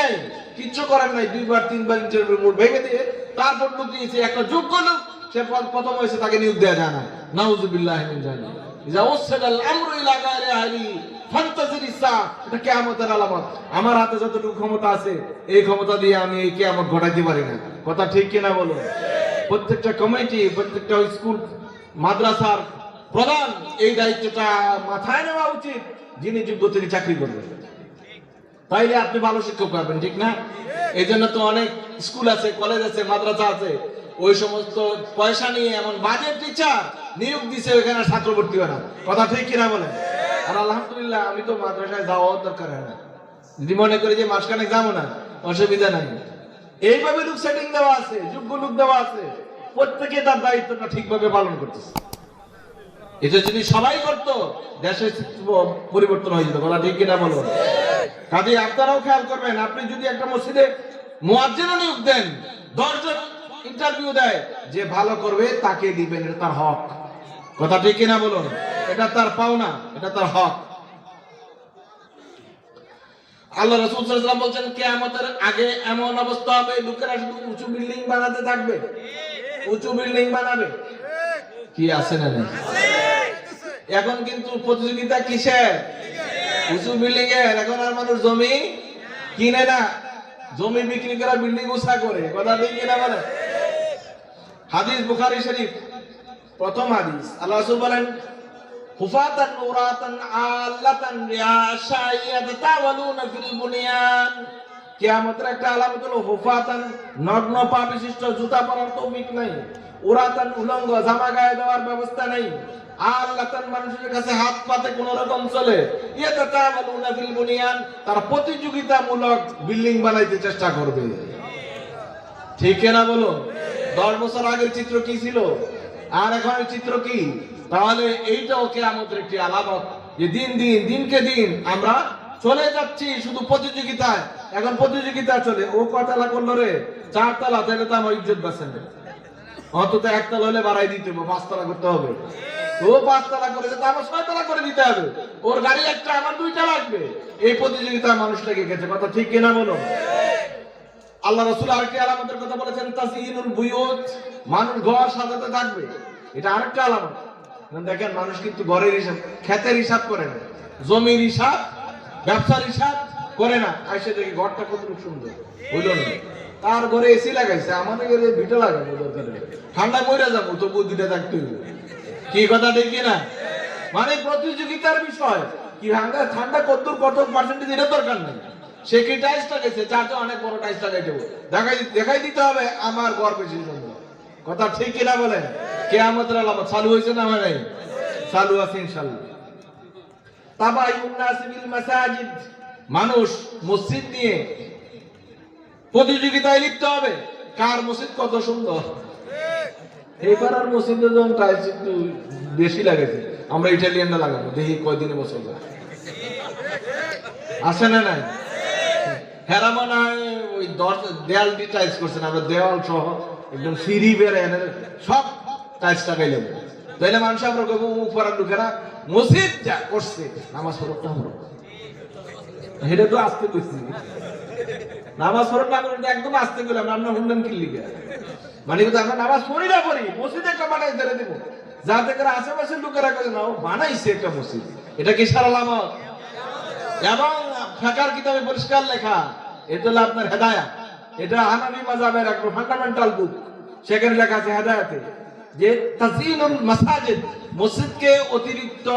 কিচ্ছু করার নাই। 2বার 3বার ইন্টারভিউ বোর্ড ভেঙে দিয়ে তারপর লোক দিয়েছি। একটা যোগ্য লোক, সে প্রথম হয়েছে, তাকে নিয়োগ দেওয়া যায় না। নাউজুবিল্লাহ মিন যালিক। ইজা উসসাদাল আমরু ইলা গায়রি আহলি ফান্তাজির সাআহ। এটা কিয়ামতের আলামত। আমার হাতে যতটুকু ক্ষমতা আছে, এই ক্ষমতা দিয়ে আমি এই কিয়ামত ঘটাইতে পারি না। কথা ঠিক কিনা বলো? প্রত্যেকটা কমিটি, প্রত্যেকটা স্কুল মাদ্রাসার প্রধান এই দায়িত্বটা মাথায় নেওয়া উচিত। যিনি যোগ্য তিনি চাকরি করবেন, তাইলে আপনি ভালো শিক্ষক পাবেন। ঠিক না? এই জন্য তো অনেক স্কুল আছে, কলেজ আছে, মাদ্রাসা আছে, ওই সমস্ত পয়সা নিয়ে এমন বাজেট টিচার নিয়োগ দিছে, ওইখানে ছাত্র ভর্তি হয় না। কথা ঠিক কিনা বলেন? আর আলহামদুলিল্লাহ, আমি তো মাদ্রাসায় যাওয়ার দরকার হয় না। যদি মনে করি যে মাসখানেক যাবো না, অসুবিধা নাই। এইভাবে লোক সেটিং দেওয়া আছে, যোগ্য লোক দেওয়া আছে, প্রত্যেকে তার দায়িত্বটা ঠিকভাবে পালন করতেছে। এটা যদি সবাই করতো, দেশের পরিবর্তন হয়ে যেত। কথা ঠিক কিনা বলো? কাজে আপনারাও খেয়াল করবেন, আপনি যদি একটা মসজিদে মুয়াজ্জিনও নিয়োগ দেন, 10 জন ইন্টারভিউ দেয়, যে ভালো করবে তাকে দিবেন, এটা তার হক। কথা ঠিক কিনা বলুন? এটা তার পাওনা, এটা তার হক। আল্লাহ রাসূল সাল্লাল্লাহু আলাইহি ওয়াসাল্লাম বলেন কিয়ামতের আগে এমন অবস্থা হবে, লোকেরা শুধু উঁচু বিল্ডিং বানাতে থাকবে, উঁচু বিল্ডিং বানাবে। কি আছে না? এখন কিন্তু প্রতিযোগিতা কিসের? উঁচু বিল্ডিং এর। এখন আর মানুষ জমি কিনে না, জমি বিক্রি করে বিল্ডিং উঁচা করে। কথা ঠিক কিনা বলে? হাদিস বুখারী শরীফ, প্রথম হাদিস, আল্লাহ রাসূল বলেন, হুফাতান উরাতান আল্লাতান ইয়াতাওয়ালুনা ফিল বুনিয়ান। কিয়ামতের একটা আলামত হলো হুফাতান, নগ্ন পা বিশিষ্ট, জুতা পরার তৌফিক নাই, উরাতান, উলঙ্গ, জামা গায়ে দেওয়ার ব্যবস্থা নেই, আল্লাতান, মানুষের কাছে হাত পাতে কোন রকম চলে, ইয়াতাওয়ালুনা ফিল বুনিয়ান, তারা প্রতিযোগিতামূলক বিল্ডিং বানাইতে চেষ্টা করবে। ঠিক না বলুন? 10 বছর আগের চিত্র কি ছিল আর এখনের চিত্র কি? তাহলে এইটাও কিয়ামতের একটি আলামত যে দিনকে দিন আমরা চলে যাচ্ছি শুধু প্রতিযোগিতায়। এখন প্রতিযোগিতা চলে, ও কয়তলা করলো রে? 4 তলা, তাহলে তো আমার ইজ্জত বাঁচে না, অন্তত 1 তলা হলে বাড়াই দিতে হবে, 5 তলা করতে হবে। ও 5 তলা করেছে, তো আমার 6 তলা করে দিতে হবে। ওর গাড়ি একটা, আমার 2টা লাগবে। এই প্রতিযোগিতায় মানুষটাকে গেছে। কথা ঠিক কিনা বলো? আল্লাহ রাসূল আরেকটি আলামতের কথা বলেছেন, তাসইনুল বুয়ুত, মানুষ ঘর সাজাতে থাকবে। এটা আরেকটা আলামত। দেখেন, মানুষ কিন্তু ঘরের হিসাব, ক্ষেতের হিসাব করে না, জমির হিসাব, ব্যবসার হিসাব করে না। আইসে দেখি ঘরটা কত সুন্দর হইল না, তার ঘরে এসি লাগাইছে, আমাদের ঘরে ভিটা লাগানো দরকার নেই, ঠান্ডা মরে যাবো, তবু 2টা থাকতে হইবে। কি কথা ঠিক কিনা? মানে প্রতিযোগিতার বিষয় কি, ঠান্ডা কত পার্সেন্টেজ, এটা দরকার নেই। সে কি টাইলস লাগাইছে, চারজন অনেক বড় টাইলস লাগাই দেবো, দেখাই দিতে হবে আমার ঘর বেশি সুন্দর। কথা ঠিক কিনা বলেন? কিয়ামতের আলামত চালু হয়েছে না? হয় নাই? চালু আছে ইনশাআল্লাহ। তাবায়ুন নাস বিল মাসাজিদ, মানুষ মসজিদ নিয়ে প্রতিযোগিতায় লিপ্ত হবে, কার মসজিদ কত সুন্দর। এইবার আর মসজিদে যখন টাইলস একটু বেশি লাগাইছে, আমরা ইটালিয়ানরা লাগাবো, দেখি কয়দিনে বছর যায়। আছে না নাই? হেরা মনে হয় ওই দেয়াল দিয়ে টাইলস করছে না, আমরা দেওয়াল সহ একদম সিঁড়ি বেড়ে সব টাইলস লাগাইলাম। তাইলে মানুষ আমরা মুখ পড়ার লোকেরা মসজিদ যা করছে, নামাজ পড়তে আমরা এটা তো আসতে কইছি, নামাজ পড়তে আমরা একদম আসতে গেলাম, আমরা শুনলাম কি লিখে, মানে কিন্তু আমরা নামাজ পড়ি না, পড়ি মসজিদে একটা বানাই ছেড়ে দেবো, যাতে করে আশেপাশের লোকেরা কাছে নাও বানাইছে একটা মসজিদ। এটা কি সারা আলামত? এবং ফিকহের কিতাবে পরিষ্কার লেখা, এটা হলো আপনার হেদায়াত। এটা হানাফি মাযহাবের একটা ফান্ডামেন্টাল বুক। সেখানে লেখা আছে হেদায়াতে যে তাযিনুল মাসাজিদ, মসজিদকে অতিরিক্ত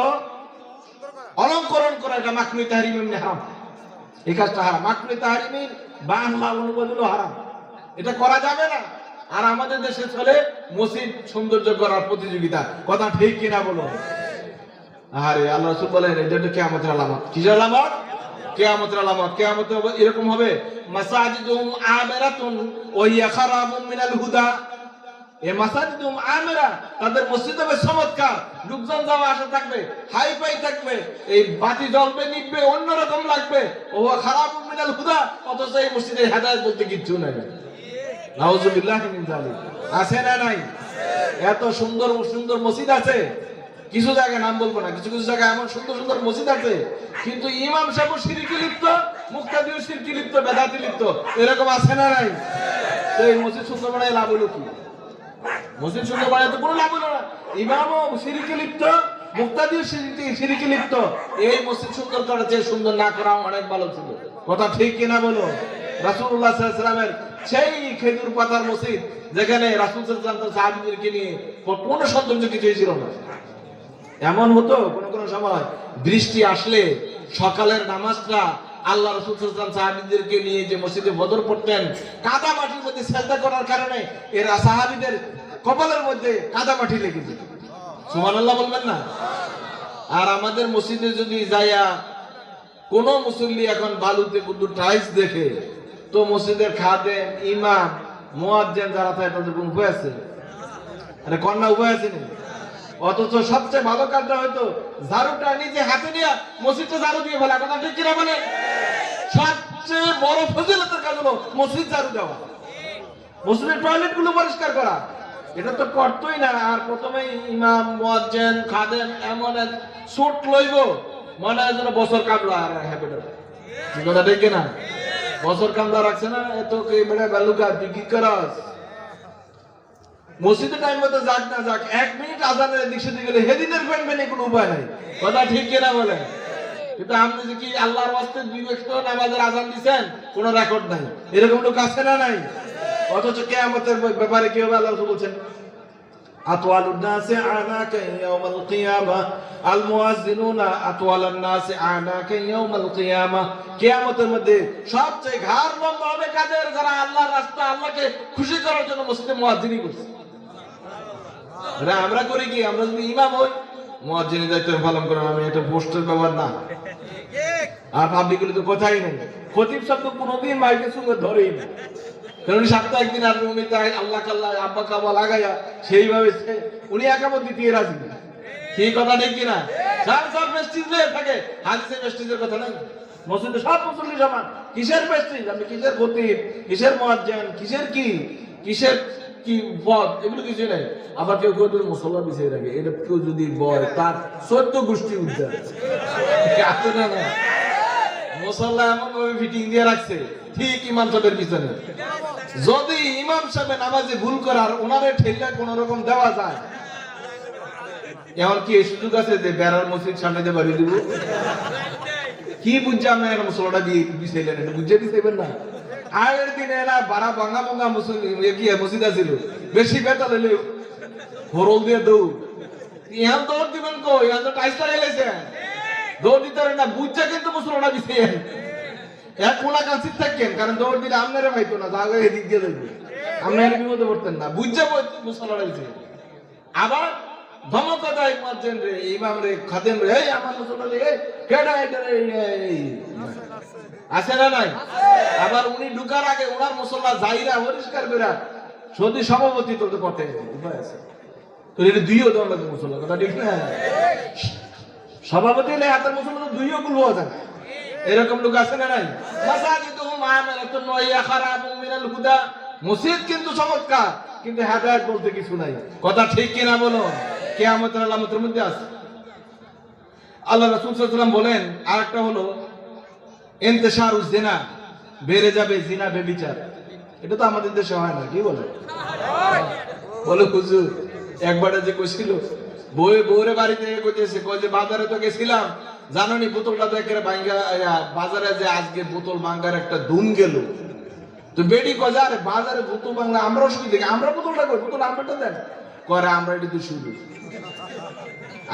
অলংকরণ করা, এটা মাকরুহ তাহরিম এমনি হারাম। এই কাজটা হারাম, মাকরুহ তাহরিম বাংলা অনুবাদ হলো হারাম, এটা করা যাবে না। আর আমাদের দেশে চলে মসজিদ সৌন্দর্য করার প্রতিযোগিতা। কথা ঠিক কিনা বলো? আরে আল্লাহ রাসূল বলেন এটা তো কিয়ামতের আলামত। কিসের আলামত? কিয়ামতের আলামত। কিয়ামতে এরকম হবে, মাসাজিদুম আমিরাতুন ওয়া হিয়া খারাবুম মিনাল হুদা। এই মাসাজিদুম আমিরা, তাদের মসজিদ হবে চমৎকার, লোকজন যাওয়া আসা থাকবে, হাই ফাই থাকবে, এই বাতি জ্বলবে নিভবে অন্যরকম লাগবে, ওয়া খারাবুম মিনাল হুদা, অথচ এই মসজিদে হেদায়েত বলতে কিচ্ছু নাই। নাউযুবিল্লাহি মিন যালিক। আছে না নাই? এত সুন্দর সুন্দর মসজিদ আছে, কিছু জায়গায় নাম বলবো না, কিছু কিছু জায়গায় এমন সুন্দর সুন্দর মসজিদ আছে, কিন্তু ইমাম সাহেব শিরকে লিপ্ত, মুক্তাদিও শিরকে লিপ্ত, বেদাতি লিপ্ত, এরকম আছে না নাই? তো এই মসজিদ সুন্দর বানায় লাভ হলো কি? মসজিদ সুন্দর বানায় তো কোনো লাভ হলো না। ইমামও শিরকে লিপ্ত, মুক্তাদিও শিরকে লিপ্ত, এই মসজিদ সুন্দর করার চেয়ে সুন্দর না করা অনেক ভালো ছিল। কথা ঠিক কিনা বলো? রাসূলুল্লাহ সাল্লাল্লাহু আলাইহি ওয়াসাল্লামের সেই খেজুর পাতার মসজিদ, যেখানে রাসূল সাল্লাল্লাহু আলাইহি ওয়াসাল্লাম সাহাবীদেরকে নিয়ে কোনো সৌন্দর্য কিছুই ছিল না। এমন হতো কোন সময় বৃষ্টি আসলে সকালের নামাজটা আল্লাহ রাসূল সাল্লাল্লাহু আলাইহি ওয়াসাল্লাম সাহাবীদেরকে নিয়ে যে মসজিদে বদর পড়তেন, কাদা মাটির মধ্যে সিজদা করার কারণে এর সাহাবীদের কপালের মধ্যে কাদা মাটি লেগে যেত। সুবহানাল্লাহ বলবেন না? আর আমাদের মসজিদে যদি যাইয়া কোন মুসল্লি এখন বালুতে শুধু টাইলস দেখে, তো মসজিদের খাদেম, ইমাম, মুয়াজ্জিন যারা থাকে তাদের কোন উপায় আছে? আরে কন্যা উপায় আছে না? অথচ সবচেয়ে ভালো কাজটা হয়তো ঝাড়ুটা নিজে হাতে নিয়ে মসজিদটা ঝাড়ু দিয়ে ফেলা। কথা ঠিক কিনা বলে? সবচেয়ে বড় ফজিলতের কাজ হলো মসজিদ ঝাড়ু দেওয়া, মসজিদের টয়লেট গুলো পরিষ্কার করা। এটা তো করতোই না। আর প্রথমেই ইমাম, মুয়াজ্জিন, খাদেম এমন এক সুট লইব, মনে হয় যেন বছর কামলা আর হ্যাবিটাল। কথা ঠিক কিনা? বছর কামলা রাখছে না, এত কে বেড়ে বালুকা তুই কি করাস? মসজিদে টাইম মতো যাক না যাক 1 মিনিট আজানের এদিক সেদিক গেলে হেদিনের ফেনবেনে কোনো উপায় নাই। কথা ঠিক কিনা বলেন? কিন্তু আপনি যে কি আল্লাহর ওয়াস্তে 2 ওয়াক্ত নামাজের আজান দিবেন কোনো রেকর্ড নাই, এরকম লোক আছে না নাই? অথচ কিয়ামতের ব্যাপারে কি হবে? আল্লাহ রাসূল বলেন আতওয়ালুন নাসি আনাকা ইয়াউমাল কিয়ামা আল মুয়াজ্জিনুনা আতওয়ালান নাসি আনাকা ইয়াউমাল কিয়ামা। কিয়ামতের মধ্যে সবচেয়ে ঘাড় লম্বা হবে কাদের? যারা আল্লাহর রাস্তা আল্লাহকে খুশি করার জন্য মসজিদে মুয়াজ্জিনি করছে। আমরা করি কি? আমরা যদি ইমাম হই মুয়াজ্জিনের দায়িত্ব পালন করেন, আমি এটা পোস্টার ব্যবহার না। আর পাবলিকগুলি তো কথাই নেই, খতিব শব্দ কোনোদিন মাইকের সঙ্গে ধরেই না। কারণ সপ্তাহে একদিন আর উনি তাই আল্লাহ কাল্লাহ আব্বা কাবা লাগাইয়া সেইভাবে উনি একামত দিতে রাজি না। সেই কথা নেই কিনা? সব প্রেস্টিজ নিয়ে থাকে, হাদিসে প্রেস্টিজের কথা নাই। মসজিদে সব মুসল্লি সমান, কিসের প্রেস্টিজ? আপনি কিসের খতিব, কিসের মুয়াজ্জিন, কিসের কি পদ, এগুলো কিছু নাই। আবার কেউ কেউ মুসল্লা বিছিয়ে রাখে, এটা কেউ যদি বয় তার 14 গোষ্ঠী উদ্ধার আছে না না। মুসল্লা এমন ভাবে ফিটিং দিয়ে রাখছে ঠিক ইমাম সাহেবের পিছনে। যদি ইমাম সাহেব নামাজে ভুল করার ওনারে ঠেলা কোন রকম দেওয়া যায়, এমন কি এই সুযোগ আছে যে বেড়ার মসজিদ সামনে দিয়ে বাড়ি দিব? কি বুঝছে আমরা মুসল্লাটা দিয়ে বিছাইলেন? এটা বুঝে বিছাইবেন না? আগের দিনে এরা বাড়া ভাঙা ভাঙা মসজিদ আছিল, বেশি বেতন হলে হরল দিয়ে দৌড়। ইহান দৌড় দিবেন কো? ইহান তো টাইসটা গেলেছে, দৌড় দিতে পারেন না। বুঝছে কিন্তু মুসল্লাটা বিছাইয়েন এক কোনা কাছিত থাকেন, কারণ দৌড় দিলে আপনারা পাইতো না, জায়গায় এদিক দিয়ে যাইবে, আপনারা বিপদে পড়তেন না। বুঝছে মুসল্লাটা বিছাইয়েন। আবার ধমক দেয় মুয়াজ্জিন রে, ইমাম রে, খাদেম রে, এই আমার মুসল্লা রে, কেডা এটা রে, আছে না নাই? আবার উনি ঢুকার আগে ওনার মুসল্লা যাইরা পরিষ্কার করে সদি সভাপতি তোলতে পথে উপায় আছে তো, এটা দুইও দেওয়া লাগে মুসল্লা। কথা ঠিক না? সভাপতি হলে হাতের মুসল্লা তো দুইও গুলো আছে, এরকম লোক আছে না নাই? মাসাজিদুহুম আমানাতুন ওয়া হিয়া খারাবুম মিনাল হুদা। মসজিদ কিন্তু চমৎকার, কিন্তু হেদায়েত বলতে কিছু নাই। কথা ঠিক কিনা বলো? কিয়ামতের আলামতের মধ্যে আছে। আল্লাহ রাসূল সাল্লাল্লাহু আলাইহি ওয়াসাল্লাম বলেন আরেকটা হলো ইন্তিশারুজ জিনা, বেড়ে যাবে জিনা ব্যভিচার। এটা তো আমাদের দেশে হয় না, কি বলে? বলে হুজুর একবারে যে কইছিল বউরে বাড়ি থেকে কইতেছে, কই যে বাজারে তো গেছিলাম, জানোনি বোতলটা তো একেবারে ভাঙ্গা, বাজারে যে আজকে বোতল ভাঙ্গার একটা ধুম গেল। তো বেডি কয় আরে বাজারে বোতল ভাঙলে আমরাও শুনি দেখি, আমরা বোতলটা কই, বোতল আমরাটা দেন করে, আমরা এটা তো শুরু,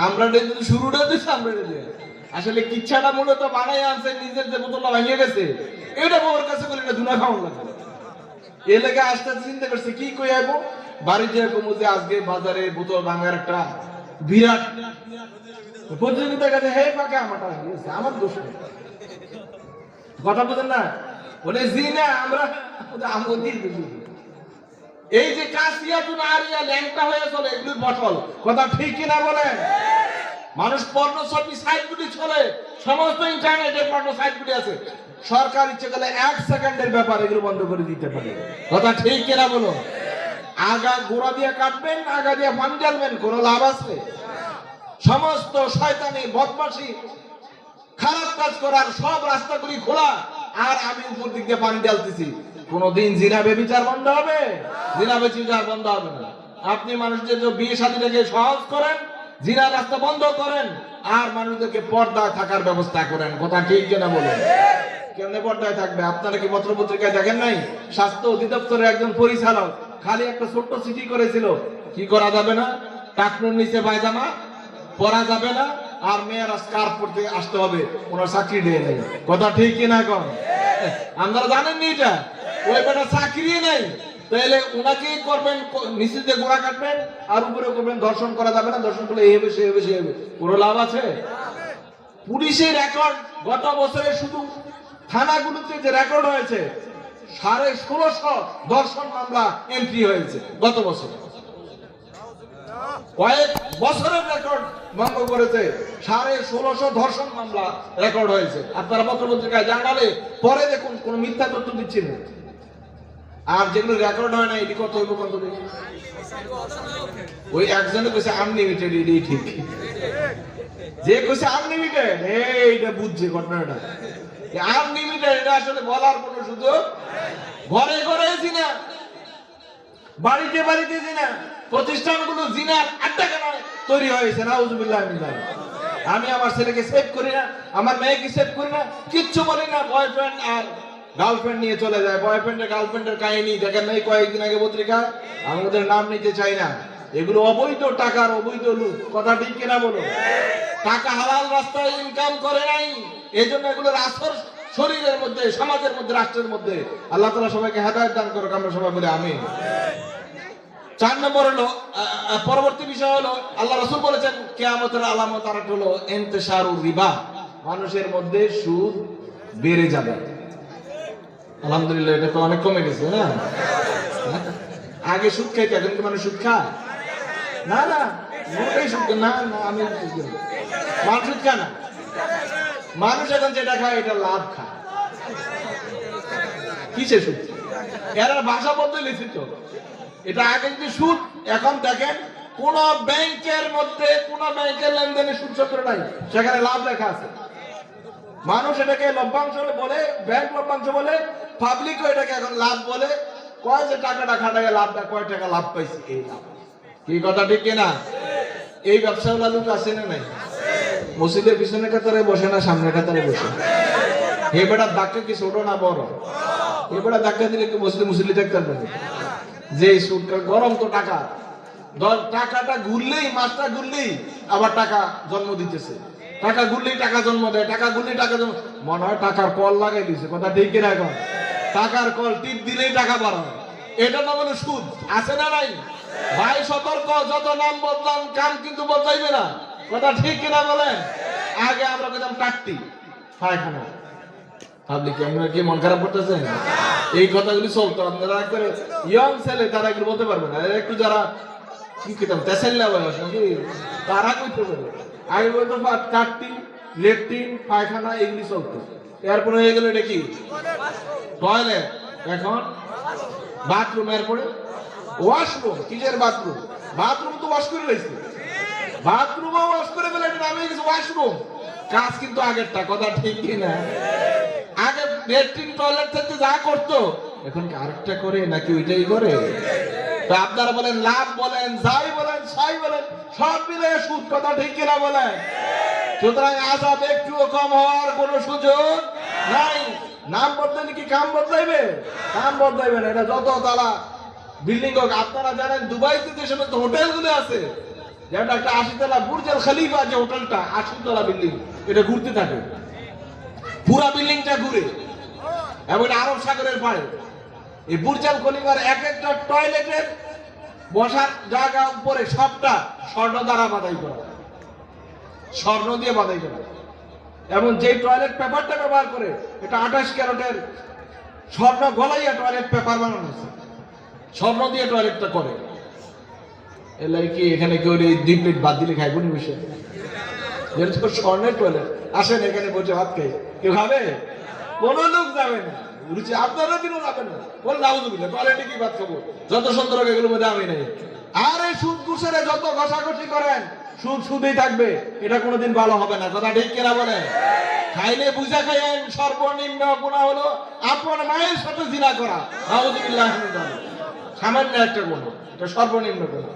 আমরা এটা তো শুরুটা দিচ্ছি, আমরা এটা দিয়ে আসলে কিচ্ছাটা মূলত বানাই আনছে, নিজের যে বোতলটা ভাঙিয়ে গেছে এটা বউর কাছে বলে এটা দুনা খাওয়ান লাগে। এ লেগে আসতে চিন্তা করছে কি কই আইবো, বাড়ি যে কমু যে আজকে বাজারে বোতল ভাঙার একটা বিরাট প্রতিযোগিতা কাছে, হে পাকে আমারটা হয়েছে, আমার দোষ নেই। কথা বুঝেন না? বলে জি না, আমরা এই যে কাসিয়াতুন আরিয়া ল্যাংটা হয়ে চলে, এগুলোর ফসল। কথা ঠিক কিনা বলেন? মানুষ পর্ণ ছবি সাইটগুলি চলে, সমস্ত ইন্টারনেটে পর্ণ সাইটগুলি আছে। সরকার ইচ্ছে করলে 1 সেকেন্ডের ব্যাপার এগুলো বন্ধ করে দিতে পারে। কথা ঠিক কিনা বলো? আগা গোড়া দিয়ে কাটবেন, আগা দিয়ে পানি ঢালবেন, কোনো লাভ আছে? সমস্ত শয়তানি বদমাশি খারাপ কাজ করার সব রাস্তাগুলি খোলা, আর আমি উপর দিক দিয়ে পানি ঢালতেছি। কোনদিন জিনা ব্যভিচার বন্ধ হবে? জিনা ব্যভিচার বন্ধ হবে না। আপনি মানুষদের যে বিয়ে শাদীটাকে সহজ করেন, জিনার রাস্তা বন্ধ করেন, আর মানুষদেরকে পর্দায় থাকার ব্যবস্থা করেন। কথা ঠিক কিনা বলেন? কেমনে পর্দায় থাকবে? আপনারা কি পত্র পত্রিকায় দেখেন নাই? স্বাস্থ্য অধিদপ্তরের একজন পরিচালক খালি একটা ছোট্ট চিঠি করেছিল, কি করা যাবে না, টাকনুর নিচে পায়জামা পরা যাবে না, আর মেয়েরা স্কার্ফ পরতে আসতে হবে, ওনার চাকরি দিয়ে নেই। কথা ঠিক কিনা? এখন আপনারা জানেননি এটা? ওই বেটা চাকরি নেই, তাহলে ওনাকে করবেন নিচে দিয়ে গোড়া কাটবেন, আর উপরে করবেন ধর্ষণ করা যাবে না, ধর্ষণ করলে এই হবে সে হবে সে হবে, কোনো লাভ আছে? পুলিশের রেকর্ড গত বছরে শুধু থানাগুলোতে যে রেকর্ড হয়েছে 1650 ধর্ষণ মামলা এন্ট্রি হয়েছে গত বছর। কয়েক বছরের রেকর্ড ভঙ্গ করেছে, 1650 ধর্ষণ মামলা রেকর্ড হয়েছে। আপনারা পত্রপত্রিকায় জানালে পরে দেখুন, কোন মিথ্যা তথ্য দিচ্ছি না। আর যেগুলো রেকর্ড হয় না, এটি কত হইব কত দেখি? ওই একজনে কইছে আনলিমিটেড, এটাই ঠিক। যে কইছে আনলিমিটেড এইটা বুঝছে ঘটনাটা। আনলিমিটেড এটা আসলে বলার কোনো সুযোগ, ঘরে ঘরে জিনা, বাড়িতে বাড়িতে জিনা, প্রতিষ্ঠানগুলো জিনার আড্ডা কেন তৈরি হয়েছে? নাউজুবিল্লাহ মিন যালিক। আমি আমার ছেলেকে সেভ করি না, আমার মেয়েকে সেভ করি না, কিচ্ছু বলি না। বয়ফ্রেন্ড আর গার্লফ্রেন্ড নিয়ে চলে যায়। বয়ফ্রেন্ডের গার্লফ্রেন্ডের কাহিনী দেখেন নাই কয়েকদিন আগে পত্রিকায়? আমি ওদের নাম নিতে চাই না। এগুলো অবৈধ টাকার অবৈধ লুট। কথা ঠিক কিনা বলো? টাকা হালাল রাস্তায় ইনকাম করে নাই, এজন্য এগুলোর আসর শরীরের মধ্যে, সমাজের মধ্যে, রাষ্ট্রের মধ্যে। আল্লাহ তাআলা সবাইকে হেদায়েত দান করুক, আমরা সবাই বলি আমিন। 4 নম্বর হলো, পরবর্তী বিষয় হলো, আল্লাহ রাসূল বলেছেন কিয়ামতের আলামত আর হলো ইনতিশারুর রিবা, মানুষের মধ্যে সুদ বেড়ে যাবে। আলহামদুলিল্লাহ, এটা তো অনেক কমে গেছে না? আগে সুদ খাইতে, এখন কি মানুষ সুদ খায়? না না, মোটেই সুদ না। না, আমি মানুষ সুদ খায় না। মানুষ এখন যেটা খায় এটা লাভ খায়। কিসে সুদ? এরা ভাষা বদলে তো। এটা আগে যদি সুদ, এখন দেখেন কোন ব্যাংকের মধ্যে, কোন ব্যাংকের লেনদেনে সুদ সূত্র নাই, সেখানে লাভ লেখা আছে। মানুষ এটাকে লভ্যাংশ বলে, ব্যাংক লভ্যাংশ বলে, পাবলিকও এটাকে এখন লাভ বলে। কয় যে টাকাটা খাটায় লাভটা, কয় টাকা লাভ পাইছি, এই লাভ। কি কথা ঠিক কিনা? এই ব্যবসাওয়ালা লোক আছে না নাই? মসজিদের পিছনে কাতারে বসে না সামনে কাতারে বসে? হে বেটা ধাক্কা কি ছোট না বড়? এ বেটা ধাক্কা দিলে কি মসজিদে মুসল্লি দেখতে পারবে? যে সুদটা গরম তো টাকা, টাকাটা ঘুরলেই, মাছটা ঘুরলেই আবার টাকা জন্ম দিতেছে। টাকা ঘুরলেই টাকা জন্ম দেয়, টাকা ঘুরলেই টাকা জন্ম। মনে হয় টাকার কল লাগাই দিছে। কথা ঠিক কিনা? এখন টাকার কল টিপ দিলেই টাকা বাড়ায়। এটা না বলে সুদ আছে না নাই? ভাই সতর্ক, যত নাম বদলাম কাম কিন্তু বদলাইবে না। কথা ঠিক কিনা বলেন? আগে আমরা কইতাম টাট্টি পায়খানা, পাবলিক আমরা কি মন খারাপ করতেছেন? এই কথাগুলি চলতো। আপনারা একবারে ইয়ং ছেলে, তারা এগুলো বলতে পারবে না। একটু যারা কি কইতাম তেসেল্লা বয়স নাকি, তারা কইতে পারবে। আগে বলতো টাট্টি, লেট্রিন, পায়খানা, এগুলি চলতো। এরপরে হয়ে গেল এটা কি? টয়লেট। এখন বাথরুম, এরপরে ওয়াশরুম। কিসের বাথরুম? বাথরুম তো ওয়াশ করে রয়েছে, বাথরুমও ওয়াশ করে ফেলে, এটা নামে গেছে ওয়াশরুম। কাজ কিন্তু আগেরটা। কথা ঠিক কিনা? আগে লেট্রিন টয়লেট থেকে যা করতো, এখন কি আরেকটা করে নাকি ওইটাই করে? তো আপনারা বলেন, লাভ বলেন, যাই বলেন, সাই বলেন, সব মিলে সুদ। কথা ঠিক কিনা বলেন? সুতরাং আযাব একটুও কম হওয়ার কোনো সুযোগ নাই। নাম বদলালে কি কাম বদলাইবে? কাম বদলাইবে না। এটা যত তালা বিল্ডিং হোক, আপনারা জানেন দুবাইতে যে সমস্ত হোটেলগুলো আছে, যেটা একটা 80 তলা বুর্জ আল খলিফা, যে হোটেলটা 80 তলা বিল্ডিং, এটা ঘুরতে থাকে, পুরা বিল্ডিংটা ঘুরে, এবং আরব সাগরের পাড়ে। এই বুর্জ আল খলিফার এক একটা টয়লেটের বসার জায়গা উপরে সবটা স্বর্ণ দ্বারা বাধাই করা, স্বর্ণ দিয়ে বাধাই করা। এবং যে টয়লেট পেপারটা ব্যবহার করে, এটা 28 ক্যারেটের স্বর্ণ গলাইয়া টয়লেট পেপার বানানো আছে, স্বর্ণ দিয়ে টয়লেটটা করে। এলাই কি এখানে কেউ 2 প্লেট বাদ দিলে খাইব নি বসে? যেটা তো স্বর্ণের টয়লেট। আসেন এখানে বসে ভাত খাই, কেউ খাবে? কোনো লোক যাবে না। রুচি আপনারা দিনও যাবেন না। বল নাউজুবিল্লাহ, টয়লেটে কি ভাত খাবো? যত সুন্দর এগুলোর মধ্যে আমি নাই। আর এই সুদ ঘুষের যত ঘষাঘষি করেন, সুদ সুদেই থাকবে। এটা কোনোদিন ভালো হবে না। কথা ঠিক কিনা বলেন? খাইলে বুঝা খাইয়েন। সর্বনিম্ন গুনাহ হলো আপন মায়ের সাথে জিনা করা। নাউজুবিল্লাহ, সামান্য একটা গুনাহ, এটা সর্বনিম্ন গুনাহ।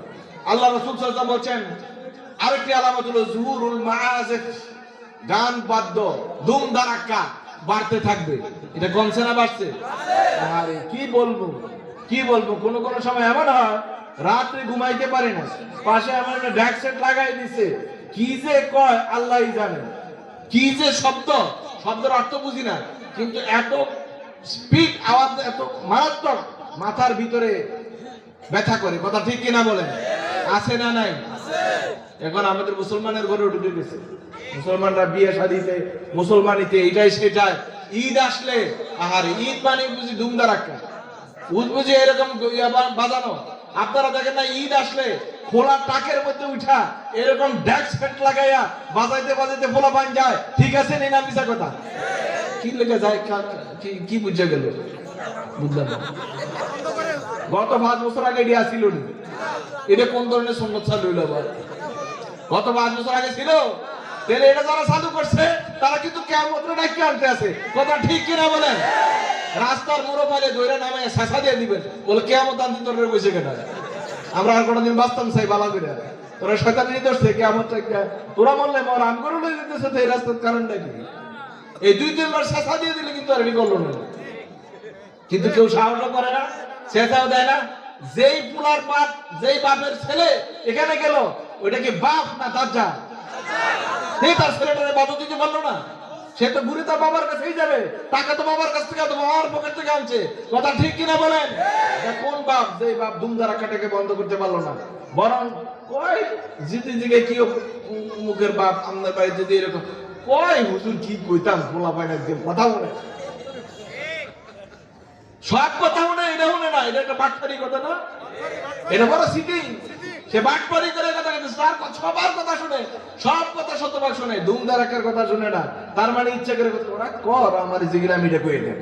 আল্লাহ রাসূল সাল্লাল্লাহু আলাইহি ওয়াসাল্লাম বলেন, আরেকটি আলামত হলো জুহুরুল মাআজিফ, গান বাদ্য ধুম ধারাক্কা বাড়তে থাকবে। এটা কমছে না বাড়ছে? আরে কি বলবো, কি বলবো। কোন কোন সময় এমন হয় রাত্রে ঘুমাইতে পারে না, পাশে আমার একটা ড্যাক সেট লাগাই দিছে, কি যে কয় আল্লাহই জানে, কি যে শব্দ, শব্দের অর্থ বুঝি না, কিন্তু এত স্পিড আওয়াজ, এত মারাত্মক, মাথার ভিতরে ব্যথা করে। কথা ঠিক কিনা বলেন? আছে না নাই? এখন আমাদের মুসলমানের ঘরে ঢুকে গেছে। মুসলমানরা বিয়ে শাদীতে, মুসলমানিতে, এটাই সেটাই। ঈদ আসলে, আহারে ঈদ মানে বুঝি ধুমধারাক্কা, বুঝি এরকম বাজানো। আপনারা দেখেন না, ঈদ আসলে খোলা টাকের মধ্যে উঠা এরকম ড্যাক সেট লাগাইয়া বাজাইতে বাজাইতে ফোলা পান যায়। ঠিক আছে না মিছা কথা? কি লেগে যায়, কি বুঝে গেল বুঝলাম না। গত 5 বছর আগে এটি আসিল নি, এটা কোন ধরনের সুন্নত চালু হইল? গত 5 বছর আগে ছিল, তাহলে এটা যারা চালু করছে তারা কিন্তু কিয়ামতের ডাকে আনতে আছে। কথা ঠিক কিনা বলেন? রাস্তার মোড়ো পালে ধরে নামে শেষা দিয়ে দিবেন, বলে কেয়ামত আনতে তোর বসে কেনা। আমরা আর কোনোদিন বাঁচতাম চাই বালা করে, তোরা শয়তান নির্দোষে কেয়ামত, তোরা বললে মর আম করে লই দিতেছে তো এই রাস্তার কারণটা কি? এই 2-3 বার শেষা দিয়ে দিলে কিন্তু আর এটি করলো না, কিন্তু কেউ সাহায্য করে না, শেষাও দেয় না। যেই পুলার বাপ, যেই বাপের ছেলে এখানে গেল, ওইটা কি বাপ না দাজ্জাল? তার ছেলেটারে বাধা দিতে পারলো না, সে তো ঘুরে তার বাবার কাছেই যাবে, টাকা তো বাবার কাছ থেকে, তো বাবার পকেট থেকে আনছে। কথা ঠিক কিনা বলেন? কোন বাপ যেই বাপ দুমদারা কাটাকে বন্ধ করতে পারলো না? বরং কয় জিতে জিগে কি মুখের বাপ আমাদের বাড়ি যদি এরকম কয়, হুজুর কি কইতাম বলা পায় না, কথা বলে সব কথা মনে, এটা শুনে না, এটা একটা বাটপারি কথা না, এটা বড় সিটিং। সে বাটপারি করে কথা বলছে, তার সবার কথা শুনে, সব কথা শতভাগ শুনে, দুমদারাকের কথা শুনে না। তার মানে ইচ্ছা করে ওরা কর আমার জিগিরা মিটে কই দেন,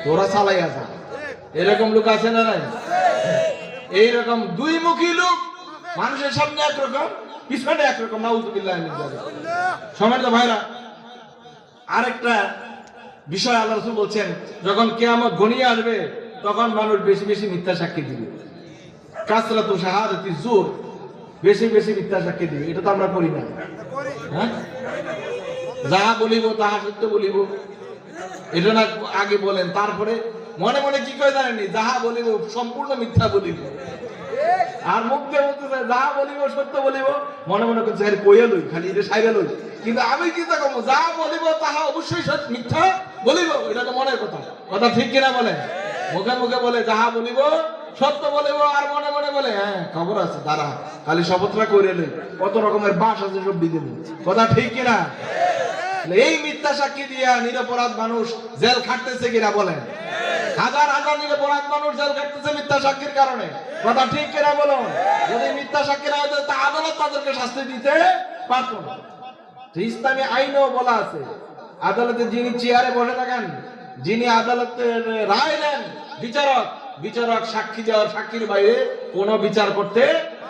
তোরা চালাই আসা। এরকম লোক আছে না নাই? এইরকম দুই মুখী লোক, মানুষের সামনে একরকম, পিছনে একরকম। নাউযুবিল্লাহি মিন যালিক। সম্মানিত ভাইরা, আরেকটা বিষয় আল্লাহ রাসূল বলছেন, যখন কিয়ামত ঘনিয়ে আসবে তখন মানুষ বেশি বেশি মিথ্যা সাক্ষী দিবে। কাসরাতু শাহাদাতি যুর, বেশি বেশি মিথ্যা সাক্ষী দিবে। এটা তো আমরা করি না, হ্যাঁ? যাহা বলিব তাহা সত্য বলিব, এটা না আগে বলেন, তারপরে মনে মনে কি কয় জানেননি, যাহা বলিব সম্পূর্ণ মিথ্যা বলিব। আর মুখ দিয়ে বলতেছে যাহা বলিব সত্য বলিব, মনে মনে করছে আরে কইয়া লই, খালি এটা সাইরা লই। কিন্তু আমি কি তা কম, যাহা বলিব তাহা অবশ্যই মিথ্যা বলিব, এটা তো মনের কথা। কথা ঠিক কিনা বলেন? মুখে মুখে বলে যাহা বলিব সত্য বলিব, আর মনে মনে বলে হ্যাঁ খবর আছে, দাঁড়া খালি শপথটা করে লই, কত রকমের বাস আছে সব দিয়ে দেব। কথা ঠিক কিনা? এই মিথ্যা সাক্ষী দিয়া নিরপরাধ মানুষ জেল খাটতেছে কিনা বলেন? হাজার হাজার নিরপরাধ মানুষ জেল খাটতেছে মিথ্যা সাক্ষীর কারণে। কথা ঠিক কিনা বলুন? যদি মিথ্যা সাক্ষী না হতো তা আদালত তাদেরকে শাস্তি দিতে পারত না। ইসলামী আইনেও বলা আছে, আদালতে যিনি চেয়ারে বসে থাকেন, যিনি আদালতের রায় দেন, বিচারক, বিচারক সাক্ষী দেওয়ার সাক্ষীর বাইরে কোনো বিচার করতে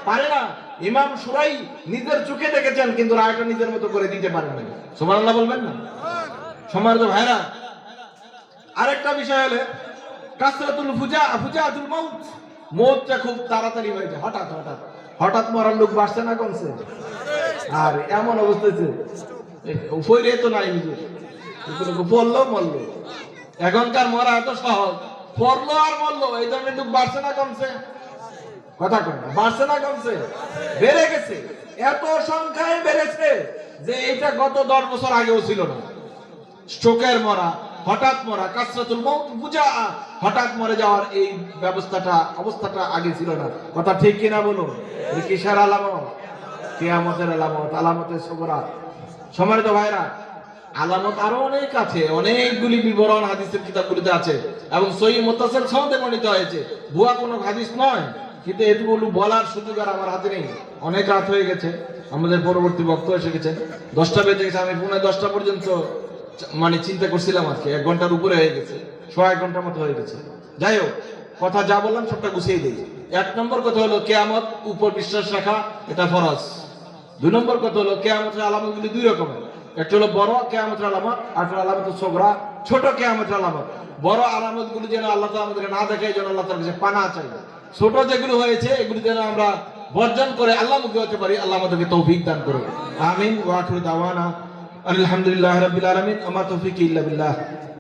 পারে না। ইমাম শুরাই নিজের চোখে দেখেছেন, কিন্তু রায়টা নিজের মতো করে দিতে পারেন না। সুবহানাল্লাহ বলবেন না? সম্মানিত ভাইরা, আরেকটা বিষয় হলে কাসরাতুল ফুজাতুল মাউত, মৌতটা খুব তাড়াতাড়ি হয়ে যায়, হঠাৎ হঠাৎ হঠাৎ মরার লোক বাড়ছে না কমছে? আর এমন অবস্থাতে উপরে তো নাই, পড়লো মরলো। এখনকার মরা এত সহজ, পড়লো আর মরলো, এই ধরনের লোক বাড়ছে না কমছে? কথা কয় না, বাড়ছে না কমছে? বেড়ে গেছে, এত সংখ্যায় বেড়েছে যে এটা গত 10 বছর আগেও ছিল না। স্ট্রোকের মরা, হঠাৎ মরা, কাসরাতুল মাউত বুজা, হঠাৎ মরে যাওয়ার এই অবস্থাটা আগে ছিল না। কথা ঠিক কিনা বলুন? এই কিসের আলামত? কিয়ামতের আলামত, আলামতের সুগরা। সম্মানিত ভাইরা, আলামত আরো অনেক আছে, অনেকগুলি বিবরণ হাদিসের কিতাবগুলিতে আছে এবং সহিহ মুত্তাসিল সনদে বর্ণিত হয়েছে। ভুয়া কোনো হাদিস নয়, কিন্তু এটুকু বলার সুযোগ আর আমার হাতে নেই। অনেক রাত হয়ে গেছে, আমাদের পরবর্তী বক্তা এসে গেছেন, 10টা বেজে গেছে। আমি পুনে 10টা পর্যন্ত মানে চিন্তা করছিলাম আর কি, 1 ঘন্টার উপরে হয়ে গেছে, 1.5 ঘন্টার মতো হয়ে গেছে। যাই হোক, কথা যা বললাম সবটা গুছিয়ে দিই। 1 নম্বর কথা হলো কিয়ামত উপর বিশ্বাস রাখা, এটা ফরজ। 2 নম্বর কথা হলো কিয়ামতের আলামতগুলি 2 রকমের, একটা হলো বড় কিয়ামতের আলামত, আর একটা আলামত সুগরা, ছোট কিয়ামতের আলামত। বড় আলামতগুলি যেন আল্লাহ তাআলা আমাদেরকে না দেখায়, যেন আল্লাহ তাআলার কাছে পানা চাই। ছোট যেগুলো হয়েছে এগুলি যেন আমরা বর্জন করে আল্লাহমুখী হতে পারি। আল্লাহ আমাদেরকে তৌফিক দান করুন। আমিন। ওয়া আখিরু দাওয়ানা আলহামদুলিল্লাহি রাব্বিল আলামিন। আমা তৌফিক ইল্লা বিল্লাহ।